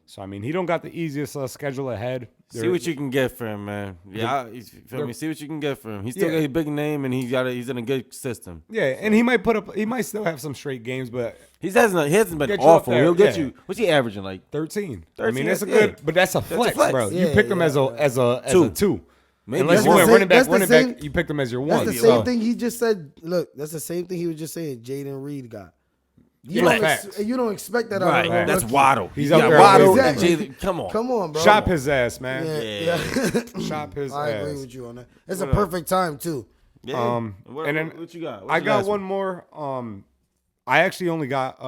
[SPEAKER 2] So I mean, he don't got the easiest schedule ahead.
[SPEAKER 1] See what you can get for him, man. Yeah, feel me. See what you can get for him. He's still got a big name, and he's in a good system.
[SPEAKER 2] Yeah, and he might still have some straight games, but
[SPEAKER 1] he hasn't been awful. He'll get you. What's he averaging, like
[SPEAKER 2] 13? I mean, that's a good, but that's a flex, bro.
[SPEAKER 3] Yeah,
[SPEAKER 2] you picked him as a 2.
[SPEAKER 1] Maybe
[SPEAKER 2] unless you went running back, you picked him as your 1.
[SPEAKER 3] That's the same thing he just said. Look, that's the same thing he was just saying. Jaden Reed got. You don't expect that out of him.
[SPEAKER 1] That's Waddle.
[SPEAKER 2] He's up there.
[SPEAKER 3] Waddle. Exactly.
[SPEAKER 1] Come on,
[SPEAKER 3] bro.
[SPEAKER 2] Shop his ass, man.
[SPEAKER 3] Yeah.
[SPEAKER 2] Shop his ass.
[SPEAKER 3] I agree with you on that. It's a perfect time too.
[SPEAKER 1] Yeah. And then what you got?
[SPEAKER 2] I got one more. I actually only got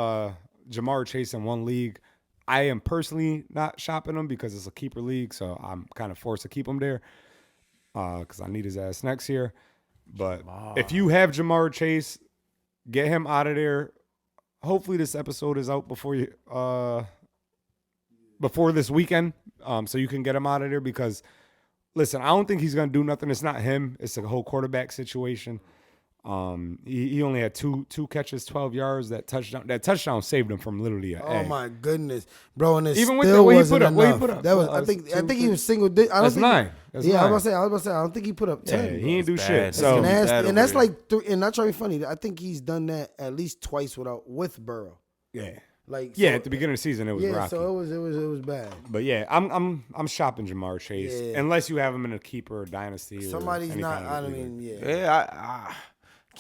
[SPEAKER 2] Jamar Chase in one league. I am personally not shopping him because it's a keeper league, so I'm kind of forced to keep him there because I need his ass next year. But if you have Jamar Chase, get him out of there. Hopefully this episode is out before this weekend, so you can get him out of there because, listen, I don't think he's gonna do nothing. It's not him. It's a whole quarterback situation. He only had two catches, 12 yards. That touchdown saved him from literally an egg.
[SPEAKER 3] My goodness, bro! And
[SPEAKER 2] even with
[SPEAKER 3] still
[SPEAKER 2] what he
[SPEAKER 3] wasn't
[SPEAKER 2] put up,
[SPEAKER 3] enough.
[SPEAKER 2] what he put up.
[SPEAKER 3] That was, I think he was single digit.
[SPEAKER 2] That's 9.
[SPEAKER 3] I was about to say. I don't think he put up 10.
[SPEAKER 2] Yeah, he ain't do
[SPEAKER 1] bad.
[SPEAKER 2] shit.
[SPEAKER 1] That's
[SPEAKER 2] So
[SPEAKER 3] nasty, and that's like, and not trying to be funny. I think he's done that at least twice with Burrow.
[SPEAKER 2] yeah.
[SPEAKER 3] Like
[SPEAKER 2] At the beginning of the season, it was rocky.
[SPEAKER 3] so it was bad.
[SPEAKER 2] But yeah, I'm shopping Jamar Chase unless you have him in a keeper or dynasty.
[SPEAKER 3] Somebody's not. I mean,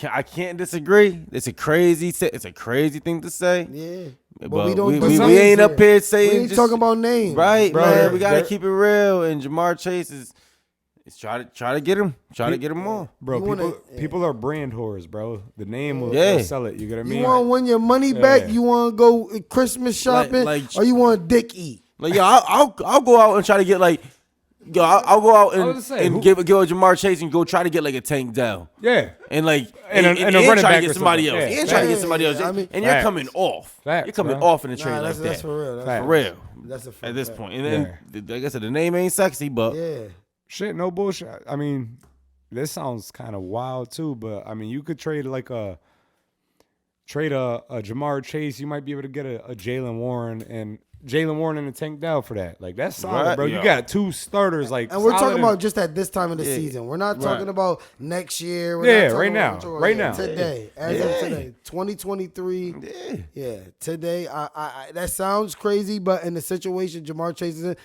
[SPEAKER 1] I can't disagree. It's a crazy thing to say.
[SPEAKER 3] Yeah,
[SPEAKER 1] but
[SPEAKER 3] we don't.
[SPEAKER 1] We ain't up here saying.
[SPEAKER 3] We ain't talking about names,
[SPEAKER 1] right,
[SPEAKER 2] bro?
[SPEAKER 1] Man, we gotta keep it real. And Jamar Chase is try to get him. Try to get him more,
[SPEAKER 2] bro. People are brand whores, bro. The name will sell it. You get what I mean?
[SPEAKER 3] You want to win your money back? You want to go Christmas shopping, or you want dick eat?
[SPEAKER 1] Like I'll go out and try to get like. Yo, I'll go out and give a Jamar Chase and go try to get like a Tank Dell.
[SPEAKER 2] Yeah.
[SPEAKER 1] And like
[SPEAKER 2] and
[SPEAKER 1] a running
[SPEAKER 2] try
[SPEAKER 1] to get somebody else.
[SPEAKER 2] Yeah.
[SPEAKER 1] And try to get somebody else.
[SPEAKER 3] I mean,
[SPEAKER 1] and you're coming off.
[SPEAKER 2] Facts,
[SPEAKER 1] you're coming
[SPEAKER 2] bro.
[SPEAKER 1] off in the trade like that.
[SPEAKER 3] That's for real.
[SPEAKER 1] For real.
[SPEAKER 3] That's a fact.
[SPEAKER 1] At this point. And then like I said, the name ain't sexy, but
[SPEAKER 2] shit, no bullshit. I mean, this sounds kind of wild too, but I mean, you could trade a Jamar Chase. You might be able to get a Jalen Warren and a Tank Dell for that. Like, that's solid,
[SPEAKER 1] right,
[SPEAKER 2] bro. You got 2 starters, like,
[SPEAKER 3] and we're talking about just at this time of the season. We're not talking about next year. We're not
[SPEAKER 2] right now. Right now.
[SPEAKER 3] Today. As of today. 2023. Yeah. Today. I that sounds crazy, but in the situation Jamar Chase is in,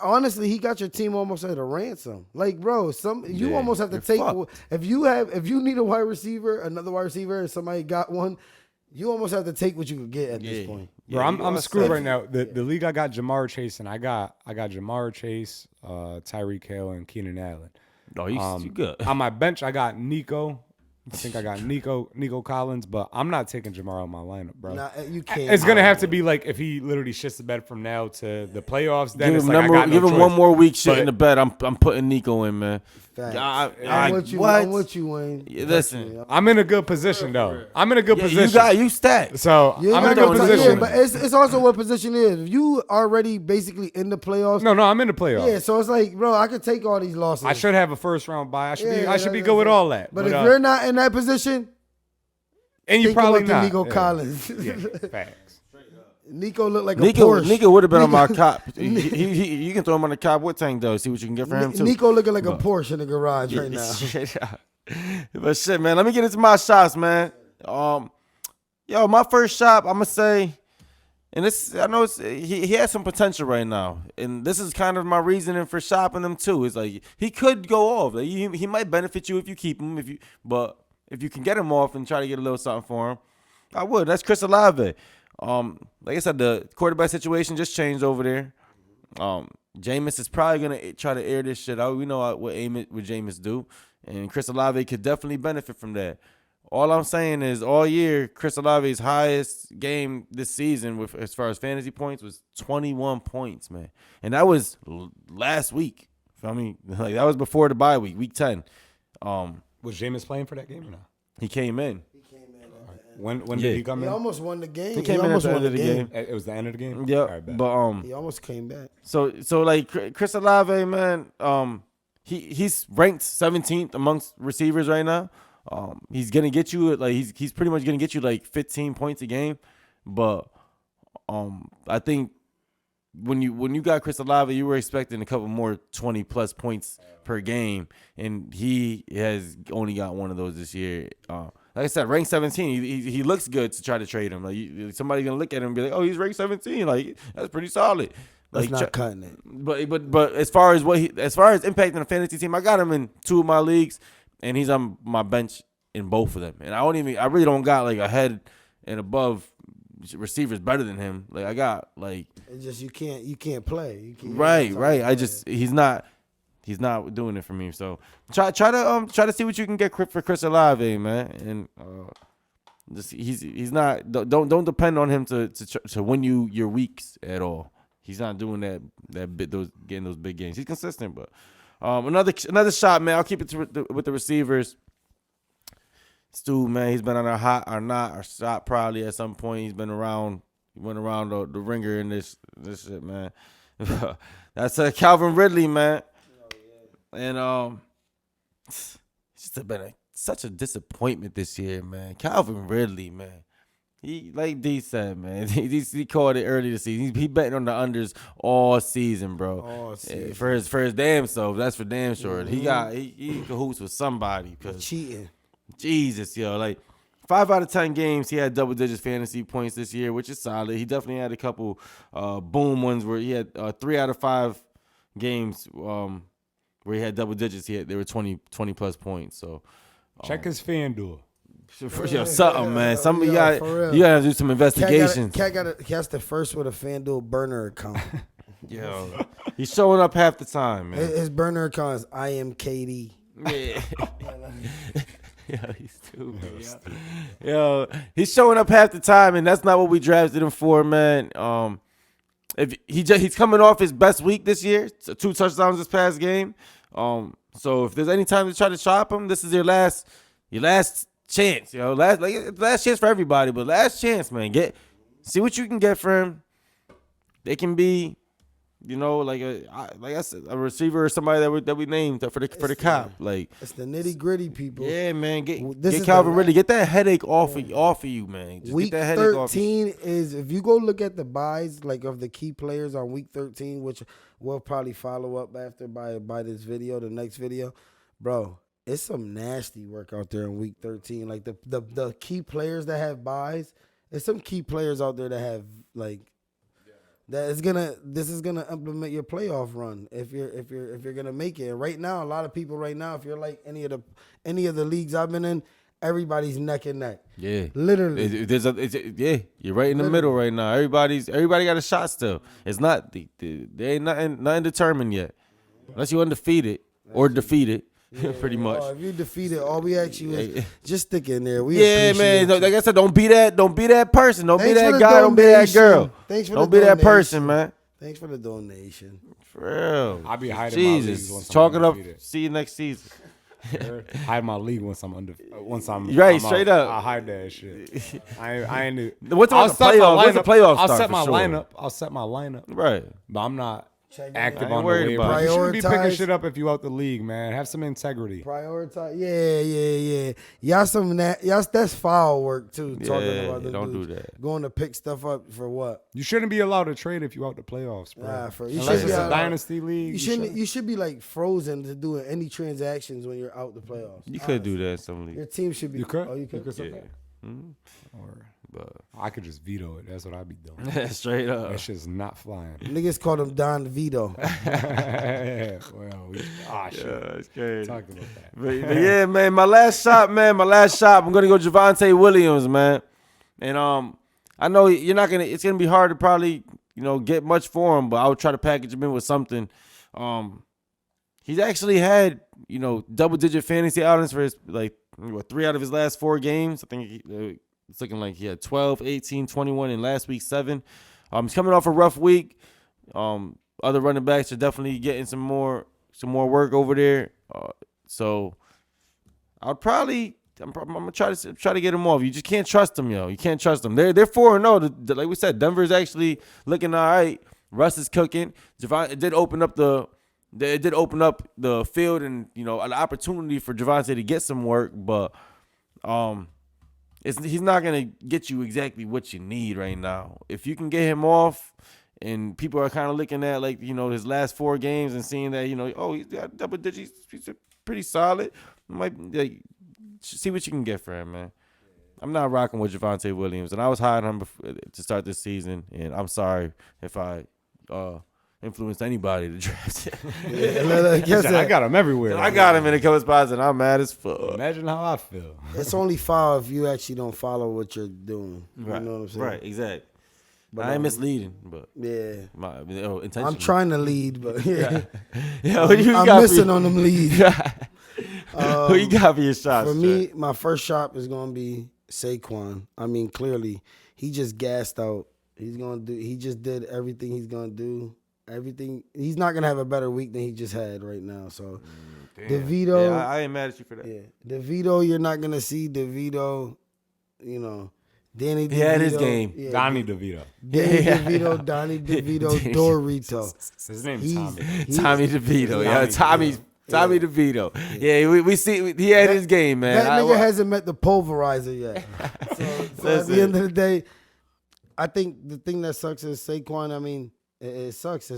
[SPEAKER 3] honestly, he got your team almost at a ransom. Like, bro, you almost have to take fucked. If you need a wide receiver, another wide receiver, and somebody got one, you almost have to take what you could get at this point.
[SPEAKER 2] Bro, I'm screwed right now. The league I got Jamar Chase, and I got Jamar Chase, Tyreek Hill, and Keenan Allen.
[SPEAKER 1] Oh, you good.
[SPEAKER 2] On my bench, I got Nico. I think I got Nico Collins, but I'm not taking Jamar out of my lineup, bro.
[SPEAKER 3] Nah, you can't.
[SPEAKER 2] It's gonna have to be like if he literally shits the bed from now to the playoffs. Then
[SPEAKER 1] give
[SPEAKER 2] it's
[SPEAKER 1] him,
[SPEAKER 2] like I got no
[SPEAKER 1] give him
[SPEAKER 2] choice.
[SPEAKER 1] one more week shit in the bed. I'm putting Nico in, man.
[SPEAKER 3] I'm with you, Wayne.
[SPEAKER 1] Yeah, listen,
[SPEAKER 2] I'm in a good position though. I'm in a good position.
[SPEAKER 1] You stat.
[SPEAKER 2] So I'm in a good position.
[SPEAKER 3] Yeah, but it's also what position it is. If you already basically in the playoffs.
[SPEAKER 2] No, I'm in the playoffs.
[SPEAKER 3] Yeah, so it's like, bro, I could take all these losses.
[SPEAKER 2] I should have a first round bye. I should be good with all that.
[SPEAKER 3] But if you're not in that position,
[SPEAKER 2] and you probably not.
[SPEAKER 3] Nico Collins.
[SPEAKER 2] Yeah, facts.
[SPEAKER 3] Nico looked like a Porsche.
[SPEAKER 1] Nico would have been on my cop. You can throw him on the cop with Tank though. See what you can get for him too.
[SPEAKER 3] Nico looking like a Porsche in the garage right now.
[SPEAKER 1] But shit, man. Let me get into my shots, man. My first shot, I'm gonna say, and I know he has some potential right now, and this is kind of my reasoning for shopping him too. It's like he could go off. Like, he might benefit you if you keep him. But if you can get him off and try to get a little something for him, I would. That's Chris Olave. Like I said, the quarterback situation just changed over there. Jameis is probably gonna try to air this shit out. We know what Jameis do, and Chris Olave could definitely benefit from that. All I'm saying is, all year, Chris Olave's highest game this season, with as far as fantasy points, was 21 points, man, and that was last week. I mean, like that was before the bye week 10.
[SPEAKER 2] Was Jameis playing for that game or not?
[SPEAKER 1] He came in.
[SPEAKER 2] When did he come
[SPEAKER 3] He
[SPEAKER 2] in?
[SPEAKER 3] almost won the game.
[SPEAKER 1] He came in at the end of the game.
[SPEAKER 2] It was the end of the game.
[SPEAKER 1] Yeah,
[SPEAKER 2] Right, bet.
[SPEAKER 1] but
[SPEAKER 3] He almost came back.
[SPEAKER 1] So like Chris Olave, man, he's ranked 17th amongst receivers right now. He's gonna get you like he's pretty much gonna get you like 15 points a game, but I think when you got Chris Olave, you were expecting a couple more 20 plus points per game, and he has only got one of those this year. Like I said, ranked 17. He looks good to try to trade him. Like somebody's gonna look at him and be like, "Oh, he's ranked 17. Like that's pretty solid."
[SPEAKER 3] That's
[SPEAKER 1] Like
[SPEAKER 3] not cutting it.
[SPEAKER 1] But as far as impacting the fantasy team, I got him in 2 of my leagues, and he's on my bench in both of them. And I really don't got like a head and above receivers better than him. Like I got like
[SPEAKER 3] it's just you can't play. You can't,
[SPEAKER 1] right. He's not doing it for me. So try to see what you can get for Chris Olave, man. And just he's not don't depend on him to win you your weeks at all. He's not doing getting those big games. He's consistent, but another shot, man. I'll keep it with the receivers. Stu, man, he's been on our hot or not our shot probably at some point. He's been around. He went around the ringer in this shit, man. That's Calvin Ridley, man. And it's just been such a disappointment this year, man. Calvin Ridley, man. He, like D said, man, he called it early this season. He betting on the unders all season, bro.
[SPEAKER 3] All season.
[SPEAKER 1] For his damn self. That's for damn sure. Mm-hmm. He cahoots with somebody.
[SPEAKER 3] Cheating.
[SPEAKER 1] Jesus, yo. Like 5 out of 10 games, he had double digits fantasy points this year, which is solid. He definitely had a couple boom ones where he had 3 out of 5 games where he had double digits. They were 20 plus points. So
[SPEAKER 2] check his FanDuel.
[SPEAKER 1] Yo, something, man. You gotta do some investigations.
[SPEAKER 3] Cat's the first with a FanDuel burner account.
[SPEAKER 1] Yo, he's showing up half the time, man.
[SPEAKER 3] His burner account is I am KD.
[SPEAKER 1] Yeah. Yo, he's stupid. Yo, he's showing up half the time, and that's not what we drafted him for, man. If he's coming off his best week this year, 2 touchdowns this past game. So if there's any time to try to shop him, this is your last chance, last chance for everybody, but last chance, man. See what you can get for him. They can be, like I said, a receiver or somebody that we named for the cop. Like
[SPEAKER 3] it's the nitty gritty, people.
[SPEAKER 1] Yeah, man. Get Calvin Ridley. Get that headache off of you, man. Just
[SPEAKER 3] week
[SPEAKER 1] get that headache
[SPEAKER 3] 13 is if you go look at the buys like of the key players on week 13, which we'll probably follow up after by this video, the next video, bro. It's some nasty work out there in week 13. Like the key players that have buys, there's some key players out there that have like this is gonna implement your playoff run if you're gonna make it. And right now, a lot of people if you're like any of the leagues I've been in, everybody's neck and neck. Yeah, literally.
[SPEAKER 1] You're right in the middle right now. Everybody got a shot still. It's not they ain't nothing determined yet, unless you undefeated or defeated. Yeah, pretty much.
[SPEAKER 3] If you defeated, all we ask you is just stick in there.
[SPEAKER 1] Man. Like I said, don't be that person. Don't be that guy. Don't be that girl. Don't be that person, man.
[SPEAKER 3] Thanks for the donation.
[SPEAKER 1] For real.
[SPEAKER 2] I'll be hiding my leagues once
[SPEAKER 1] chalk
[SPEAKER 2] I'm
[SPEAKER 1] it up.
[SPEAKER 2] undefeated.
[SPEAKER 1] See you next season.
[SPEAKER 2] Hide my league once I'm
[SPEAKER 1] right,
[SPEAKER 2] I'm
[SPEAKER 1] straight
[SPEAKER 2] out.
[SPEAKER 1] up.
[SPEAKER 2] I hide that shit. I ain't.
[SPEAKER 1] What's the playoffs?
[SPEAKER 2] I'll set my lineup. I'll set my lineup.
[SPEAKER 1] Right,
[SPEAKER 2] but I'm not active on the
[SPEAKER 1] waiver.
[SPEAKER 2] You shouldn't be picking shit up if you out the league, man. Have some integrity.
[SPEAKER 3] Prioritize. Yeah. Y'all that's foul work too. Talking about the
[SPEAKER 1] don't
[SPEAKER 3] dudes
[SPEAKER 1] do that.
[SPEAKER 3] Going to pick stuff up for what?
[SPEAKER 2] You shouldn't be allowed to trade if you out the playoffs, bro.
[SPEAKER 3] Unless
[SPEAKER 2] it's a dynasty league.
[SPEAKER 3] You should be like frozen to doing any transactions when you're out the playoffs.
[SPEAKER 1] You could do that in some leagues.
[SPEAKER 3] Your team should be.
[SPEAKER 2] You could.
[SPEAKER 3] Oh, you could.
[SPEAKER 1] Yeah.
[SPEAKER 2] But I could just veto it. That's what I'd be doing.
[SPEAKER 1] Straight up.
[SPEAKER 2] That shit's not flying.
[SPEAKER 3] Niggas called him Don Vito.
[SPEAKER 2] Well, shit.
[SPEAKER 1] That's crazy.
[SPEAKER 2] Talked about that.
[SPEAKER 1] But yeah, man, my last shot, I'm gonna go Javonte Williams, man. And I know you're not gonna. It's gonna be hard to probably get much for him, but I would try to package him in with something. He's actually had double-digit fantasy outings for his 3 out of his last 4 games. I think it's looking like he had 12, 18, 21, and last week 7. He's coming off a rough week. Other running backs are definitely getting some more work over there. So I'm gonna try to get him off. You just can't trust them, yo. You can't trust them. They're 4-0. Like we said, Denver's actually looking all right. Russ is cooking. It did open up the field and an opportunity for Javonte to get some work, but he's not gonna get you exactly what you need right now. If you can get him off, and people are kind of looking at his last 4 games and seeing that he's got double digits, he's pretty solid. Might see what you can get for him, man. I'm not rocking with Javonte Williams, and I was high on him to start this season, and I'm sorry if I influenced anybody to draft him.
[SPEAKER 2] I got him everywhere.
[SPEAKER 1] I got him in a couple spots, and I'm mad as fuck.
[SPEAKER 2] Imagine how I feel.
[SPEAKER 3] It's only foul if you actually don't follow what you're doing.
[SPEAKER 1] Right.
[SPEAKER 3] You know what I'm saying?
[SPEAKER 1] Right, exactly.
[SPEAKER 3] But
[SPEAKER 1] I ain't misleading, but
[SPEAKER 3] yeah,
[SPEAKER 1] intentionally.
[SPEAKER 3] I'm trying to lead, but yeah,
[SPEAKER 1] I'm
[SPEAKER 3] missing on them leads.
[SPEAKER 1] Who you got for your shots?
[SPEAKER 3] For me, my first shot is gonna be Saquon. I mean, clearly, he just gassed out. He just did everything he's gonna do. Everything. He's not gonna have a better week than he just had right now. So, DeVito.
[SPEAKER 1] Yeah, I ain't mad at you for that.
[SPEAKER 3] Yeah, DeVito. You're not gonna see DeVito. Danny DeVito.
[SPEAKER 1] He had his game.
[SPEAKER 3] Yeah,
[SPEAKER 2] Donnie DeVito.
[SPEAKER 3] Danny DeVito, Donnie DeVito, Dorito.
[SPEAKER 2] His name's Tommy.
[SPEAKER 1] Tommy DeVito. Yeah, Tommy DeVito. Yeah, we see he had his game, man.
[SPEAKER 3] That nigga hasn't met the pulverizer yet. So at the end of the day, I think the thing that sucks is Saquon. I mean, it sucks.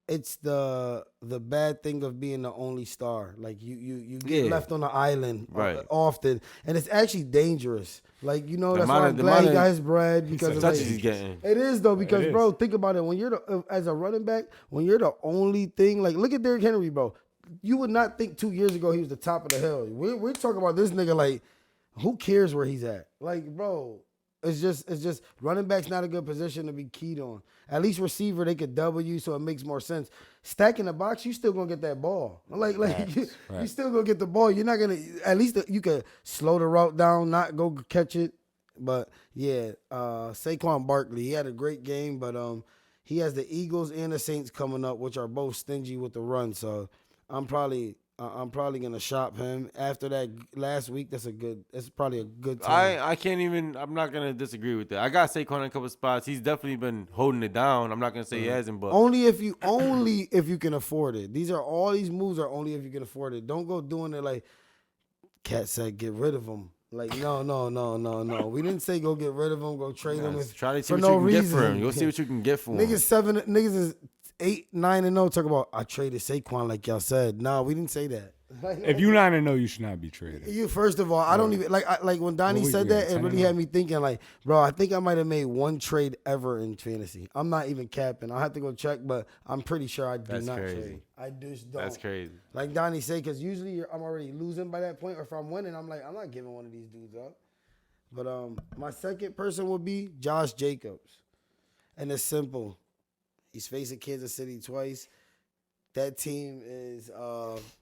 [SPEAKER 3] It's the bad thing of being the only star. Like you get left on the island often, and it's actually dangerous. Like that's why I'm glad he got his bread because of
[SPEAKER 1] touches he's getting.
[SPEAKER 3] It is though because bro, think about it. When you're as a running back, when you're the only thing, like look at Derrick Henry, bro. You would not think 2 years ago he was the top of the hill. We're talking about this nigga like, who cares where he's at? Like, bro, it's just running back's not a good position to be keyed on. At least receiver, they could double you, so it makes more sense. Stacking the box, you still gonna get that ball. Like you still gonna get the ball. You're not gonna. At least you could slow the route down, not go catch it. But yeah, Saquon Barkley, he had a great game, but he has the Eagles and the Saints coming up, which are both stingy with the run. So I'm probably gonna shop him after that last week. That's probably a good time.
[SPEAKER 1] I can't even. I'm not gonna disagree with that. I got Saquon in a couple spots. He's definitely been holding it down. I'm not gonna say he hasn't, but
[SPEAKER 3] only if you can afford it. These moves are only if you can afford it. Don't go doing it like Cat said. Get rid of him. Like no. We didn't say go get rid of him. Go trade him
[SPEAKER 1] try to see
[SPEAKER 3] for
[SPEAKER 1] what
[SPEAKER 3] no
[SPEAKER 1] you can
[SPEAKER 3] reason.
[SPEAKER 1] get for him. You'll see what you can get for him.
[SPEAKER 3] Niggas is 8-9-0. Talk about I traded Saquon like y'all said. Nah, we didn't say that.
[SPEAKER 2] If you 9-0, you should not be traded.
[SPEAKER 3] You first of all, I don't even like when Donnie said that. It really had me thinking like, bro, I think I might have made one trade ever in fantasy. I'm not even capping. I'll have to go check, but I'm pretty sure I do not trade. I just don't.
[SPEAKER 1] That's crazy.
[SPEAKER 3] Like Donnie said, because usually I'm already losing by that point, or if I'm winning, I'm like, I'm not giving one of these dudes up. But my second person would be Josh Jacobs, and it's simple. He's facing Kansas City twice. That team is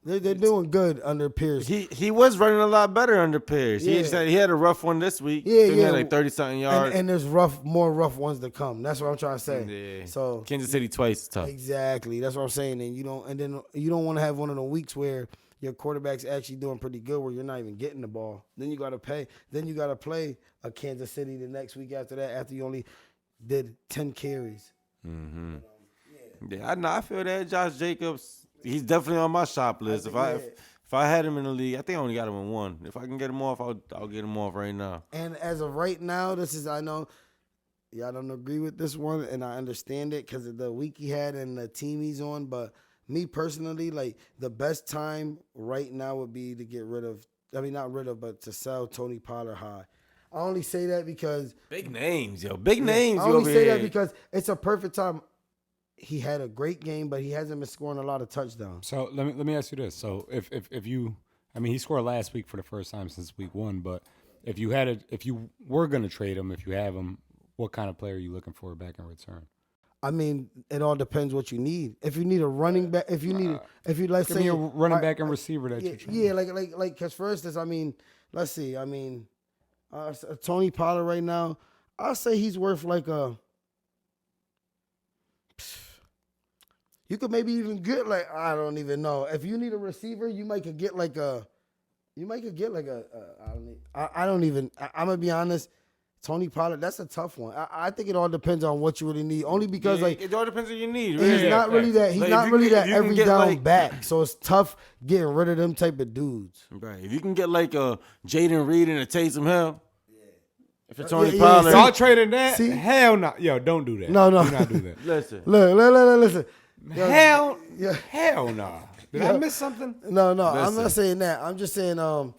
[SPEAKER 3] they're doing good under Pierce.
[SPEAKER 1] He was running a lot better under Pierce.
[SPEAKER 3] Yeah.
[SPEAKER 1] He had a rough one this week.
[SPEAKER 3] Yeah,
[SPEAKER 1] He had like 30-something yards.
[SPEAKER 3] And there's more rough ones to come. That's what I'm trying to say.
[SPEAKER 1] Yeah.
[SPEAKER 3] So
[SPEAKER 1] Kansas City twice is tough.
[SPEAKER 3] Exactly. That's what I'm saying. And you don't want to have one of the weeks where your quarterback's actually doing pretty good where you're not even getting the ball. Then you gotta pay. Then you gotta play a Kansas City the next week after that, after you only did 10 carries.
[SPEAKER 1] Mm-hmm. Yeah, I feel that Josh Jacobs, he's definitely on my shop list. If I had him in the league, I think I only got him in one. If I can get him off, I'll get him off right now.
[SPEAKER 3] And as of right now, I know y'all don't agree with this one, and I understand it because of the week he had and the team he's on. But me personally, like the best time right now would be to get rid of. I mean, not rid of, but to sell Tony Pollard high. I only say that because
[SPEAKER 1] big names, yo, big names.
[SPEAKER 3] I only say that because it's a perfect time. He had a great game, but he hasn't been scoring a lot of touchdowns.
[SPEAKER 2] So let me ask you this: so if you, I mean, he scored last week for the first time since week 1, but If you were gonna trade him, if you have him, what kind of player are you looking for back in return?
[SPEAKER 3] I mean, it all depends what you need. If you need a running back, if you let's
[SPEAKER 2] Give
[SPEAKER 3] say
[SPEAKER 2] me a running back and receiver that
[SPEAKER 3] yeah, because for instance, I mean, let's see, Tony Pollard right now, I'll say he's worth like you could maybe even get like, I don't even know. If you need a receiver, you might could get like a, I'm gonna be honest. Tony Pollard, that's a tough one. I think it all depends on what you really need. Only because
[SPEAKER 1] it all depends on your need. Really.
[SPEAKER 3] He's not really that. He's like, not really that every down back. So it's tough getting rid of them type of dudes.
[SPEAKER 1] Right. If you can get like a Jaden Reed and a Taysom Hill. If it's Tony Pollard,
[SPEAKER 2] y'all trading that? See? Hell no. Yo, don't do that.
[SPEAKER 3] No.
[SPEAKER 2] Do not do that.
[SPEAKER 1] Listen.
[SPEAKER 3] Listen.
[SPEAKER 2] Hell no. Did I miss something?
[SPEAKER 3] No. Listen. I'm not saying that. I'm just saying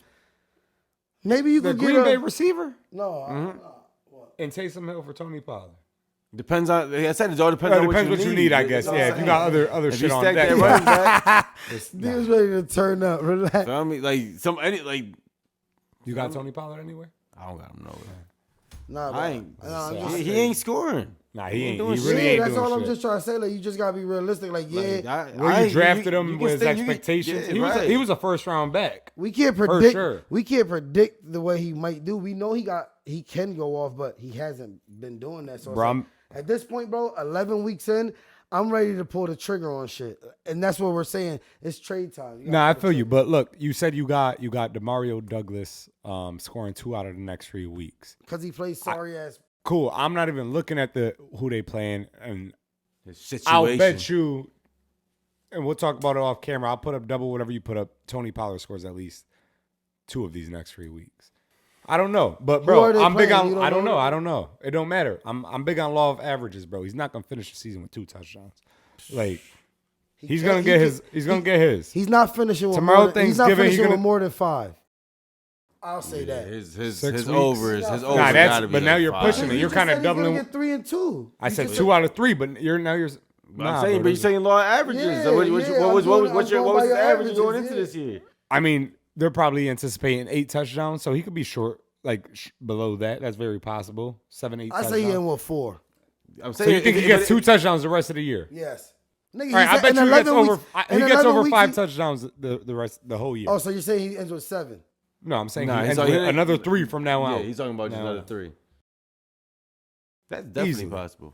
[SPEAKER 3] maybe you could get
[SPEAKER 2] Green Bay receiver?
[SPEAKER 3] No.
[SPEAKER 2] And Taysom Hill for Tony Pollard.
[SPEAKER 1] Depends on. Like I said, it all depends on
[SPEAKER 2] what you need. I guess. Yeah, if you got other shit on deck.
[SPEAKER 1] Running back,
[SPEAKER 3] he was ready to turn up. Relax.
[SPEAKER 1] Feel me?
[SPEAKER 2] You got Tony Pollard anywhere?
[SPEAKER 1] I don't got him nowhere.
[SPEAKER 3] Nah,
[SPEAKER 1] he ain't scoring.
[SPEAKER 2] Nah, he ain't.
[SPEAKER 1] Doing
[SPEAKER 2] He really
[SPEAKER 1] shit.
[SPEAKER 2] ain't
[SPEAKER 3] that's
[SPEAKER 2] doing
[SPEAKER 3] all
[SPEAKER 2] shit.
[SPEAKER 3] I'm just trying to say. Like, you just gotta be realistic. Like,
[SPEAKER 2] where you drafted him with his expectations. He was a first round back.
[SPEAKER 3] We can't predict.
[SPEAKER 2] Sure.
[SPEAKER 3] We can't predict the way he might do. We know he can go off, but he hasn't been doing that. So
[SPEAKER 2] bro,
[SPEAKER 3] at this point, bro, 11 weeks in, I'm ready to pull the trigger on shit, and that's what we're saying. It's trade time.
[SPEAKER 2] I feel you, but look, you said you got DeMario Douglas scoring 2 out of the next 3 weeks
[SPEAKER 3] because he plays sorry ass.
[SPEAKER 2] Cool. I'm not even looking at who they playing, and
[SPEAKER 1] His situation.
[SPEAKER 2] I'll bet you, and we'll talk about it off camera. I'll put up double whatever you put up. Tony Pollard scores at least 2 of these next 3 weeks. I don't know, but bro, I'm big on. I don't know. It don't matter. I'm big on law of averages, bro. He's not gonna finish the season with 2 touchdowns. Like he's gonna get his. He's gonna get his.
[SPEAKER 3] He's not finishing with
[SPEAKER 2] tomorrow.
[SPEAKER 3] Thanksgiving. He's not finishing with more than 5. I'll say that.
[SPEAKER 1] His over is his over.
[SPEAKER 2] Nah, but now
[SPEAKER 1] like
[SPEAKER 2] you're
[SPEAKER 1] 5.
[SPEAKER 2] pushing it. You're kind of doubling.
[SPEAKER 3] Get 3 and 2.
[SPEAKER 2] I said 2 out of 3, but you're.
[SPEAKER 1] I'm saying, but you're saying law of averages.
[SPEAKER 3] Yeah,
[SPEAKER 1] so what was his average going into this year?
[SPEAKER 2] I mean, they're probably anticipating 8 touchdowns, so he could be short, like below that. That's very possible. 7, 8.
[SPEAKER 3] I say he in with 4.
[SPEAKER 1] I'm
[SPEAKER 2] So
[SPEAKER 1] saying,
[SPEAKER 2] you think he gets 2 touchdowns the rest of the year?
[SPEAKER 3] Yes. Nigga,
[SPEAKER 2] All right, I bet you he gets over. He gets over 5
[SPEAKER 3] weeks,
[SPEAKER 2] touchdowns the whole year.
[SPEAKER 3] Oh, so you're saying he ends with 7?
[SPEAKER 2] No, I'm saying he ends with another 3 from now on.
[SPEAKER 1] Yeah, he's talking about just another 3. That's definitely
[SPEAKER 2] Easily.
[SPEAKER 1] Possible.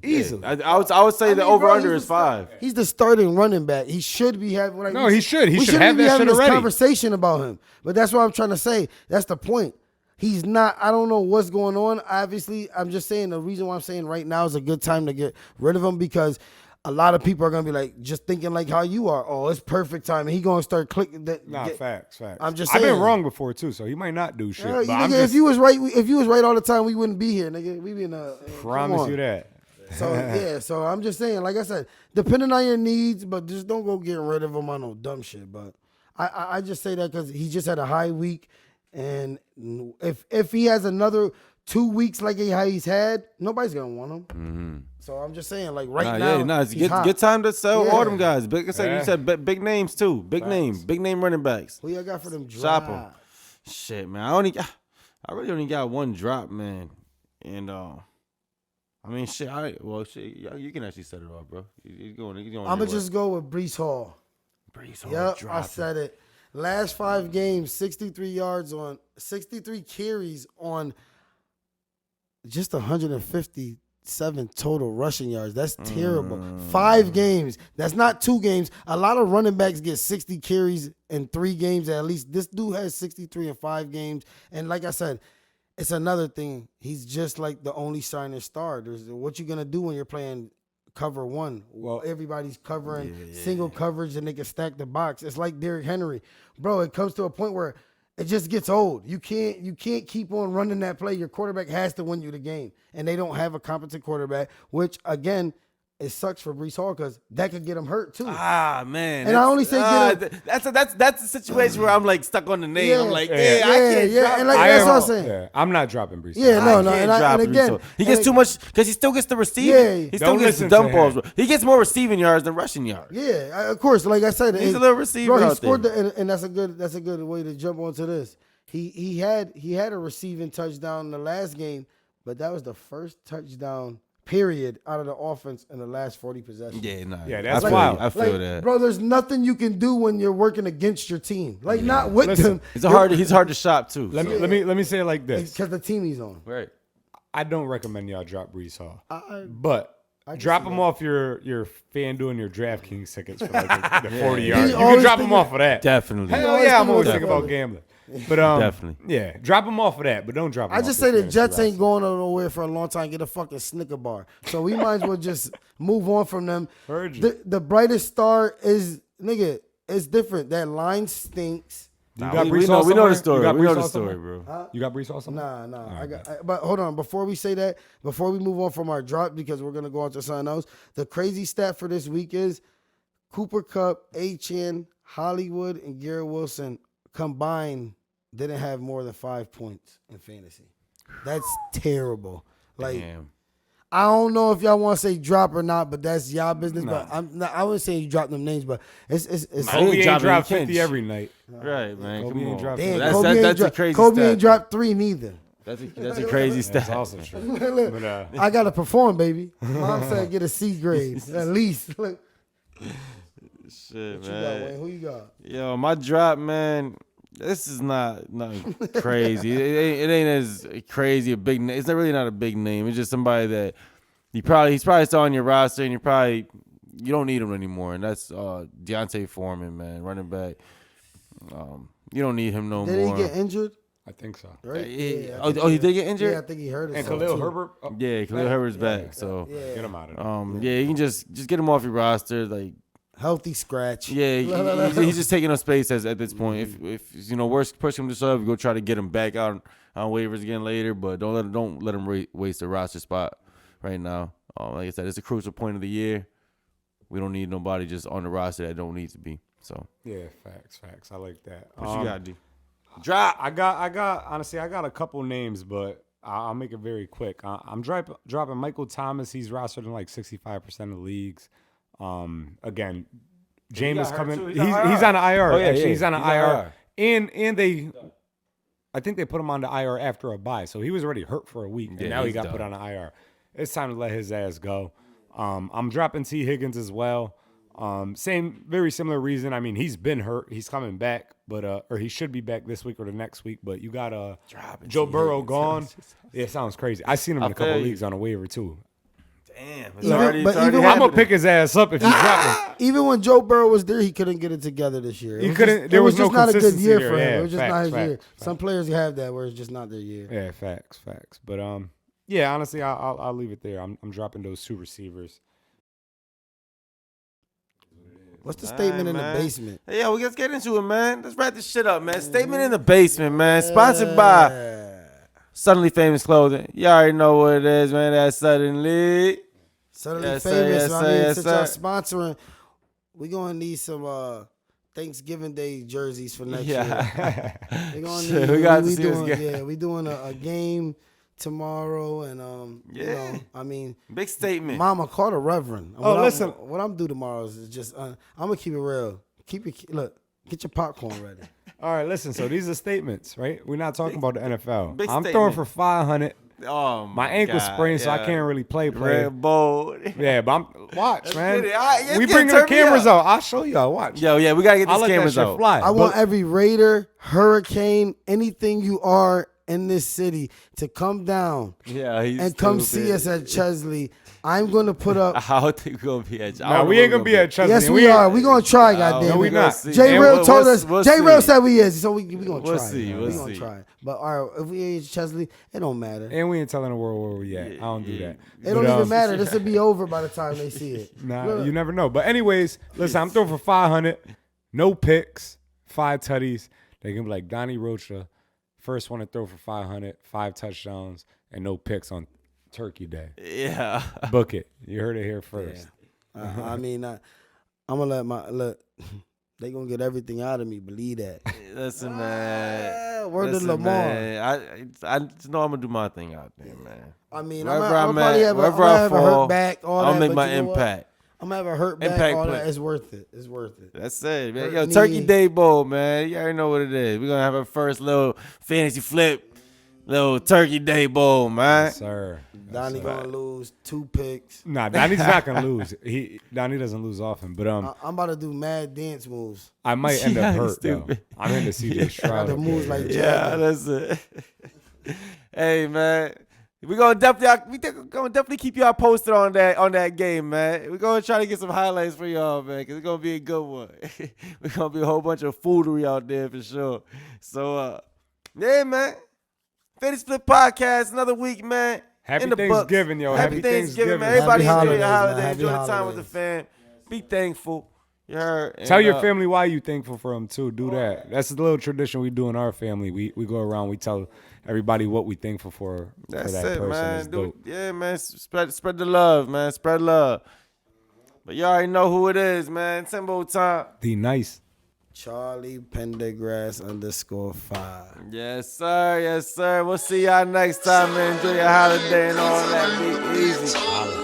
[SPEAKER 2] Easily.
[SPEAKER 1] Yeah, I would say the over-under is 5.
[SPEAKER 3] He's the starting running back. He should be having. Like,
[SPEAKER 2] he should. He should have
[SPEAKER 3] be
[SPEAKER 2] that
[SPEAKER 3] having
[SPEAKER 2] shit
[SPEAKER 3] this
[SPEAKER 2] already.
[SPEAKER 3] conversation about him. But that's what I'm trying to say. That's the point. He's not. I don't know what's going on. Obviously, I'm just saying the reason why I'm saying right now is a good time to get rid of him because a lot of people are gonna be like just thinking like how you are. Oh, it's perfect time, and he gonna start clicking that.
[SPEAKER 2] Facts.
[SPEAKER 3] I'm just saying.
[SPEAKER 2] I've been wrong before too, so he might not do shit.
[SPEAKER 3] Yeah,
[SPEAKER 2] but
[SPEAKER 3] nigga, if you was right all the time, we wouldn't be here, nigga. We be in a.
[SPEAKER 2] Promise you that.
[SPEAKER 3] So yeah, so I'm just saying, like I said, depending on your needs, but just don't go getting rid of him on no dumb shit. But I just say that because he just had a high week, and if he has another 2 weeks like how he's had, nobody's gonna want him.
[SPEAKER 1] Mm-hmm.
[SPEAKER 3] So I'm just saying, like now,
[SPEAKER 1] it's good time to sell all them guys. Like I said, you said big names too, big name running backs.
[SPEAKER 3] Who y'all got for them drops?
[SPEAKER 1] Shop them. Shit, man, I really only got 1 drop, man, and I mean, shit. You can actually set it off, bro. You're going
[SPEAKER 3] I'm gonna just go with Breece Hall. Yep, I said it. Last 5 games, 63 carries on just 157 total rushing yards. That's terrible. 5 games. That's not 2 games. A lot of running backs get 60 carries in 3 games at least. This dude has 63 in 5 games. And like I said, it's another thing. He's just like the only signing star. What you gonna do when you're playing cover 1? Well, everybody's covering single coverage and they can stack the box. It's like Derrick Henry, bro. It comes to a point where it just gets old. You can't keep on running that play. Your quarterback has to win you the game, and they don't have a competent quarterback. Which again, it sucks for Breece Hall because that could get him hurt too.
[SPEAKER 1] Ah, man.
[SPEAKER 3] And I only say
[SPEAKER 1] that's a situation where I'm like stuck on the name.
[SPEAKER 3] Yeah,
[SPEAKER 1] I'm like,
[SPEAKER 3] I can't drop. And like
[SPEAKER 1] that's
[SPEAKER 3] what I'm saying.
[SPEAKER 2] Yeah, I'm not dropping Breece.
[SPEAKER 3] Yeah, no.
[SPEAKER 1] And again, he gets too much because he still gets the receiving.
[SPEAKER 3] Yeah.
[SPEAKER 1] He still gets the dump balls. He gets more receiving yards than rushing yards.
[SPEAKER 3] Yeah, of course. Like I said,
[SPEAKER 1] he's a little receiver
[SPEAKER 3] bro, he
[SPEAKER 1] out
[SPEAKER 3] scored
[SPEAKER 1] there.
[SPEAKER 3] And that's a good way to jump onto this. He had a receiving touchdown in the last game, but that was the first touchdown period out of the offense in the last 40 possessions.
[SPEAKER 1] Yeah, nah.
[SPEAKER 2] Yeah, that's
[SPEAKER 1] wild.
[SPEAKER 2] wild.
[SPEAKER 1] I feel
[SPEAKER 3] Like,
[SPEAKER 1] that.
[SPEAKER 3] bro, there's nothing you can do when you're working against your team. Like, not with them.
[SPEAKER 1] He's hard to shop too.
[SPEAKER 2] Let me say it like this.
[SPEAKER 3] Because the team he's on.
[SPEAKER 1] Right.
[SPEAKER 2] I don't recommend y'all drop Brees Hall,
[SPEAKER 3] I
[SPEAKER 2] but
[SPEAKER 3] can
[SPEAKER 2] drop
[SPEAKER 3] see
[SPEAKER 2] him
[SPEAKER 3] that.
[SPEAKER 2] off your FanDuel and your DraftKings tickets for like the 40
[SPEAKER 3] He
[SPEAKER 2] yards. You can
[SPEAKER 3] always
[SPEAKER 2] drop him
[SPEAKER 3] thinking-
[SPEAKER 2] off of that.
[SPEAKER 1] Definitely.
[SPEAKER 2] Hell
[SPEAKER 3] always
[SPEAKER 2] yeah, I'm
[SPEAKER 3] thinking
[SPEAKER 2] always
[SPEAKER 3] about
[SPEAKER 2] thinking
[SPEAKER 3] that.
[SPEAKER 2] about gambling. But
[SPEAKER 1] Definitely.
[SPEAKER 2] yeah, drop him off of that, but don't drop him
[SPEAKER 3] I
[SPEAKER 2] off
[SPEAKER 3] just
[SPEAKER 2] your
[SPEAKER 3] say the
[SPEAKER 2] fantasy
[SPEAKER 3] Jets ain't
[SPEAKER 2] roster.
[SPEAKER 3] going nowhere for a long time. Get a fucking Snicker bar. So we might as well just move on from them.
[SPEAKER 2] Heard you.
[SPEAKER 3] The brightest star is, nigga, it's different. That line stinks.
[SPEAKER 2] You
[SPEAKER 1] Nah,
[SPEAKER 2] got
[SPEAKER 1] we
[SPEAKER 2] Brees
[SPEAKER 1] know
[SPEAKER 2] Hall
[SPEAKER 1] the
[SPEAKER 2] somewhere?
[SPEAKER 1] story.
[SPEAKER 2] You got
[SPEAKER 1] We know
[SPEAKER 2] Brees
[SPEAKER 1] the
[SPEAKER 2] Hall
[SPEAKER 1] story,
[SPEAKER 2] somewhere?
[SPEAKER 1] bro.
[SPEAKER 2] You got Brees Hall somewhere?
[SPEAKER 3] Nah. But hold on. Before we say that, before we move on from our drop, because we're gonna go on to something else. The crazy stat for this week is Cooper Kupp, Achane, Hollywood, and Garrett Wilson combined didn't have more than 5 points in fantasy. That's terrible. Like,
[SPEAKER 1] Damn.
[SPEAKER 3] I don't know if y'all want to say drop or not, but that's y'all business. But I wouldn't say you drop them names, but it's
[SPEAKER 2] Kobe ain't
[SPEAKER 1] dropping-
[SPEAKER 2] dropped
[SPEAKER 1] you can't
[SPEAKER 2] 50 every night.
[SPEAKER 1] Right, man.
[SPEAKER 2] Kobe
[SPEAKER 1] Come
[SPEAKER 2] ain't
[SPEAKER 1] on.
[SPEAKER 2] dropped
[SPEAKER 3] damn.
[SPEAKER 1] That's,
[SPEAKER 3] Kobe,
[SPEAKER 1] that,
[SPEAKER 3] ain't,
[SPEAKER 1] that's a crazy
[SPEAKER 3] Kobe
[SPEAKER 1] stat.
[SPEAKER 3] ain't dropped 3 neither.
[SPEAKER 1] That's a crazy
[SPEAKER 2] That's
[SPEAKER 1] stat.
[SPEAKER 2] also true.
[SPEAKER 3] Look,
[SPEAKER 2] But,
[SPEAKER 3] I gotta perform, baby. Mom said get a C grade at least. Look,
[SPEAKER 1] Shit,
[SPEAKER 3] what you got,
[SPEAKER 1] man.
[SPEAKER 3] Wayne? Who you got?
[SPEAKER 1] Yo, my drop, man. This is not nothing crazy. It ain't as crazy a big name. It's not really not a big name. It's just somebody that he's probably still on your roster, and you don't need him anymore. And that's Deontay Foreman, man, running back. You don't need him no
[SPEAKER 3] Did
[SPEAKER 1] more.
[SPEAKER 3] he get injured?
[SPEAKER 2] I think so.
[SPEAKER 3] Right?
[SPEAKER 1] Yeah.
[SPEAKER 3] I think
[SPEAKER 1] He did get injured.
[SPEAKER 3] Yeah, I think he hurt
[SPEAKER 2] And
[SPEAKER 3] himself.
[SPEAKER 2] Khalil
[SPEAKER 3] too.
[SPEAKER 2] Herbert? Oh,
[SPEAKER 1] Yeah, Khalil Herbert's back. So
[SPEAKER 3] Yeah.
[SPEAKER 2] get him out of there.
[SPEAKER 1] yeah, you can just get him off your roster. Like,
[SPEAKER 3] Healthy scratch.
[SPEAKER 1] yeah, he's just taking up space at this point. If worst push him to shove, go try to get him back out on waivers again later. But don't let him waste a roster spot right now. Like I said, it's a crucial point of the year. We don't need nobody just on the roster that don't need to be. So
[SPEAKER 2] Yeah, facts. I like that.
[SPEAKER 1] what you got, D? Drop.
[SPEAKER 2] I got honestly, I got a couple names, but I'll make it very quick. I'm dropping Michael Thomas. He's rostered in like 65% of leagues. Again, Jameis
[SPEAKER 1] got hurt
[SPEAKER 2] coming.
[SPEAKER 1] too.
[SPEAKER 2] He's
[SPEAKER 1] He's
[SPEAKER 2] on the IR.
[SPEAKER 1] Oh, yeah,
[SPEAKER 2] Actually,
[SPEAKER 1] yeah.
[SPEAKER 2] he's on the
[SPEAKER 1] He's on
[SPEAKER 2] IR. And they, I think they put him on the IR after a bye, so he was already hurt for a week, and
[SPEAKER 1] Yeah,
[SPEAKER 2] now he
[SPEAKER 1] he's
[SPEAKER 2] got
[SPEAKER 1] done.
[SPEAKER 2] put on the IR. It's time to let his ass go. I'm dropping T. Higgins as well. Very similar reason. I mean, he's been hurt. He's coming back, but or he should be back this week or the next week. But you got Joe Burrow gone. Yeah, it sounds crazy. I seen him in a couple
[SPEAKER 1] feel you.
[SPEAKER 2] leagues on a waiver too.
[SPEAKER 1] Damn.
[SPEAKER 3] But even
[SPEAKER 2] I'm gonna
[SPEAKER 1] happening.
[SPEAKER 2] pick his ass up if you drop him.
[SPEAKER 3] Even when Joe Burrow was there, he couldn't get it together this year.
[SPEAKER 2] He
[SPEAKER 3] was
[SPEAKER 2] couldn't-
[SPEAKER 3] just-
[SPEAKER 2] there
[SPEAKER 3] it
[SPEAKER 2] was no
[SPEAKER 3] just not a good
[SPEAKER 2] consistency
[SPEAKER 3] year
[SPEAKER 2] there.
[SPEAKER 3] for him.
[SPEAKER 2] Yeah,
[SPEAKER 3] It was just
[SPEAKER 2] facts,
[SPEAKER 3] not his year.
[SPEAKER 2] facts.
[SPEAKER 3] Some players have that where it's just not their year.
[SPEAKER 2] Yeah, facts. But yeah, honestly, I'll leave it there. I'm dropping those 2 receivers.
[SPEAKER 3] What's the statement in
[SPEAKER 1] man.
[SPEAKER 3] the basement?
[SPEAKER 1] Hey, yo, let's get into it, man. Let's wrap this shit up, man. Statement in the basement, man. Sponsored by Suddenly Famous Clothing. You already know what it is, man. That's Suddenly.
[SPEAKER 3] Suddenly
[SPEAKER 1] Yes, sir,
[SPEAKER 3] famous.
[SPEAKER 1] yes,
[SPEAKER 3] I
[SPEAKER 1] sir,
[SPEAKER 3] mean,
[SPEAKER 1] yes,
[SPEAKER 3] since
[SPEAKER 1] sir.
[SPEAKER 3] y'all sponsoring, we gonna need some Thanksgiving Day jerseys for next year.
[SPEAKER 1] Yeah.
[SPEAKER 3] We gonna
[SPEAKER 1] Shit,
[SPEAKER 3] need.
[SPEAKER 1] we got to
[SPEAKER 3] we
[SPEAKER 1] see what's
[SPEAKER 3] doing,
[SPEAKER 1] good.
[SPEAKER 3] yeah, we doing a game tomorrow, and you
[SPEAKER 1] Yeah.
[SPEAKER 3] know, I mean,
[SPEAKER 1] Big statement.
[SPEAKER 3] Mama, call the Reverend.
[SPEAKER 2] Listen.
[SPEAKER 3] What I'm do tomorrow is just I'm gonna keep it real. Get your popcorn ready.
[SPEAKER 2] All right, listen. So these are statements, right? We're not talking about the NFL.
[SPEAKER 1] big
[SPEAKER 2] I'm
[SPEAKER 1] statement.
[SPEAKER 2] throwing for 500.
[SPEAKER 1] Oh,
[SPEAKER 2] My ankle
[SPEAKER 1] God,
[SPEAKER 2] sprained, so I
[SPEAKER 1] yeah.
[SPEAKER 2] can't really play.
[SPEAKER 1] Red Bull.
[SPEAKER 2] Yeah, but watch, man.
[SPEAKER 1] get it. All right, let's
[SPEAKER 2] We
[SPEAKER 1] get it.
[SPEAKER 2] bringing the
[SPEAKER 1] Turn me
[SPEAKER 2] cameras
[SPEAKER 1] up.
[SPEAKER 2] out. I'll show y'all. Watch.
[SPEAKER 1] Yo, yeah, we got to get
[SPEAKER 2] I'll
[SPEAKER 1] these
[SPEAKER 2] let that
[SPEAKER 1] cameras
[SPEAKER 2] shit
[SPEAKER 1] out.
[SPEAKER 2] fly.
[SPEAKER 3] I want every Raider, Hurricane, anything you are in this city to come down
[SPEAKER 1] Yeah, he's
[SPEAKER 3] and come
[SPEAKER 1] stupid.
[SPEAKER 3] see us at Chesley. I'm gonna put up.
[SPEAKER 1] I don't think we're going to be at
[SPEAKER 2] No, we ain't gonna be at Chesley.
[SPEAKER 3] Yes, we are. We gonna try, goddamn.
[SPEAKER 2] No, we
[SPEAKER 3] it.
[SPEAKER 2] not.
[SPEAKER 3] Jay
[SPEAKER 1] And
[SPEAKER 3] Real
[SPEAKER 1] we'll-
[SPEAKER 3] told
[SPEAKER 1] we'll-
[SPEAKER 3] us.
[SPEAKER 1] we'll
[SPEAKER 3] Jay
[SPEAKER 1] see.
[SPEAKER 3] Real said we is, so we gonna
[SPEAKER 1] We'll
[SPEAKER 3] try.
[SPEAKER 1] see,
[SPEAKER 3] We
[SPEAKER 1] we'll
[SPEAKER 3] gonna
[SPEAKER 1] see.
[SPEAKER 3] try. But all right, if we ain't Chesley, it don't matter.
[SPEAKER 2] And we ain't telling the world where we at. I don't do that.
[SPEAKER 3] It don't even matter. This will be over by the time they see it.
[SPEAKER 2] Nah,
[SPEAKER 3] Look.
[SPEAKER 2] you never know. But anyways, listen, I'm throwing for 500. No picks, 5 tutties. They can be like Donnie Rocha, first one to throw for 500, 5 touchdowns, and no picks on Turkey Day.
[SPEAKER 1] Yeah.
[SPEAKER 2] Book it. You heard it here first.
[SPEAKER 3] I mean, I'm gonna let my look. They gonna get everything out of me. Believe that.
[SPEAKER 1] Listen, man.
[SPEAKER 3] Word to
[SPEAKER 1] Listen,
[SPEAKER 3] Lamar.
[SPEAKER 1] man. I just know I'm going to do my thing out there, man.
[SPEAKER 3] I mean,
[SPEAKER 1] Wherever
[SPEAKER 3] I'm
[SPEAKER 1] I'm
[SPEAKER 3] probably
[SPEAKER 1] at,
[SPEAKER 3] have
[SPEAKER 1] wherever
[SPEAKER 3] a
[SPEAKER 1] I fall,
[SPEAKER 3] hurt back. All
[SPEAKER 1] I'll
[SPEAKER 3] that,
[SPEAKER 1] make
[SPEAKER 3] but
[SPEAKER 1] my
[SPEAKER 3] you know what?
[SPEAKER 1] impact.
[SPEAKER 3] I'm gonna have a hurt back.
[SPEAKER 1] Impact
[SPEAKER 3] All
[SPEAKER 1] play.
[SPEAKER 3] that. It's worth it. It's worth it.
[SPEAKER 1] That's it, man.
[SPEAKER 3] Hurt
[SPEAKER 1] Yo,
[SPEAKER 3] knee.
[SPEAKER 1] Turkey Day Bowl, man. You already know what it is. We're gonna have our first little fantasy flip, little Turkey Day Bowl, man.
[SPEAKER 2] Yes, sir.
[SPEAKER 3] Donnie gonna lose 2 picks.
[SPEAKER 2] Nah, Donnie's not gonna lose. Donnie doesn't lose often, but
[SPEAKER 3] I'm about to do mad dance moves.
[SPEAKER 2] I might end up hurt
[SPEAKER 1] stupid.
[SPEAKER 2] though. I'm into CJ Stroud.
[SPEAKER 3] The moves like
[SPEAKER 1] Yeah,
[SPEAKER 3] Jagger.
[SPEAKER 1] that's it. Hey, man. We're gonna definitely keep y'all posted on that game, man. We're gonna try to get some highlights for y'all, man, because it's gonna be a good one. We're gonna be a whole bunch of foolery out there for sure. So yeah, man. Fantasy Flip Podcast, another week, man.
[SPEAKER 2] Happy
[SPEAKER 1] in the
[SPEAKER 2] Thanksgiving, yo.
[SPEAKER 1] Happy Thanksgiving, man. Everybody enjoy your holiday. Enjoy the time with the fam. Be thankful. You heard?
[SPEAKER 2] Tell your family why you thankful for them too. Do that. That's a little tradition we do in our family. We go around. We tell everybody what we thankful for.
[SPEAKER 1] That's
[SPEAKER 2] that
[SPEAKER 1] it,
[SPEAKER 2] person.
[SPEAKER 1] man.
[SPEAKER 2] It's dope.
[SPEAKER 1] Yeah, man. Spread the love, man. Spread love. But you already know who it is, man. Timbo time.
[SPEAKER 2] The nice.
[SPEAKER 3] Charlie Pendergrass _5.
[SPEAKER 1] Yes, sir. Yes, sir. We'll see y'all next time, man. Enjoy your holiday and all that. Be easy.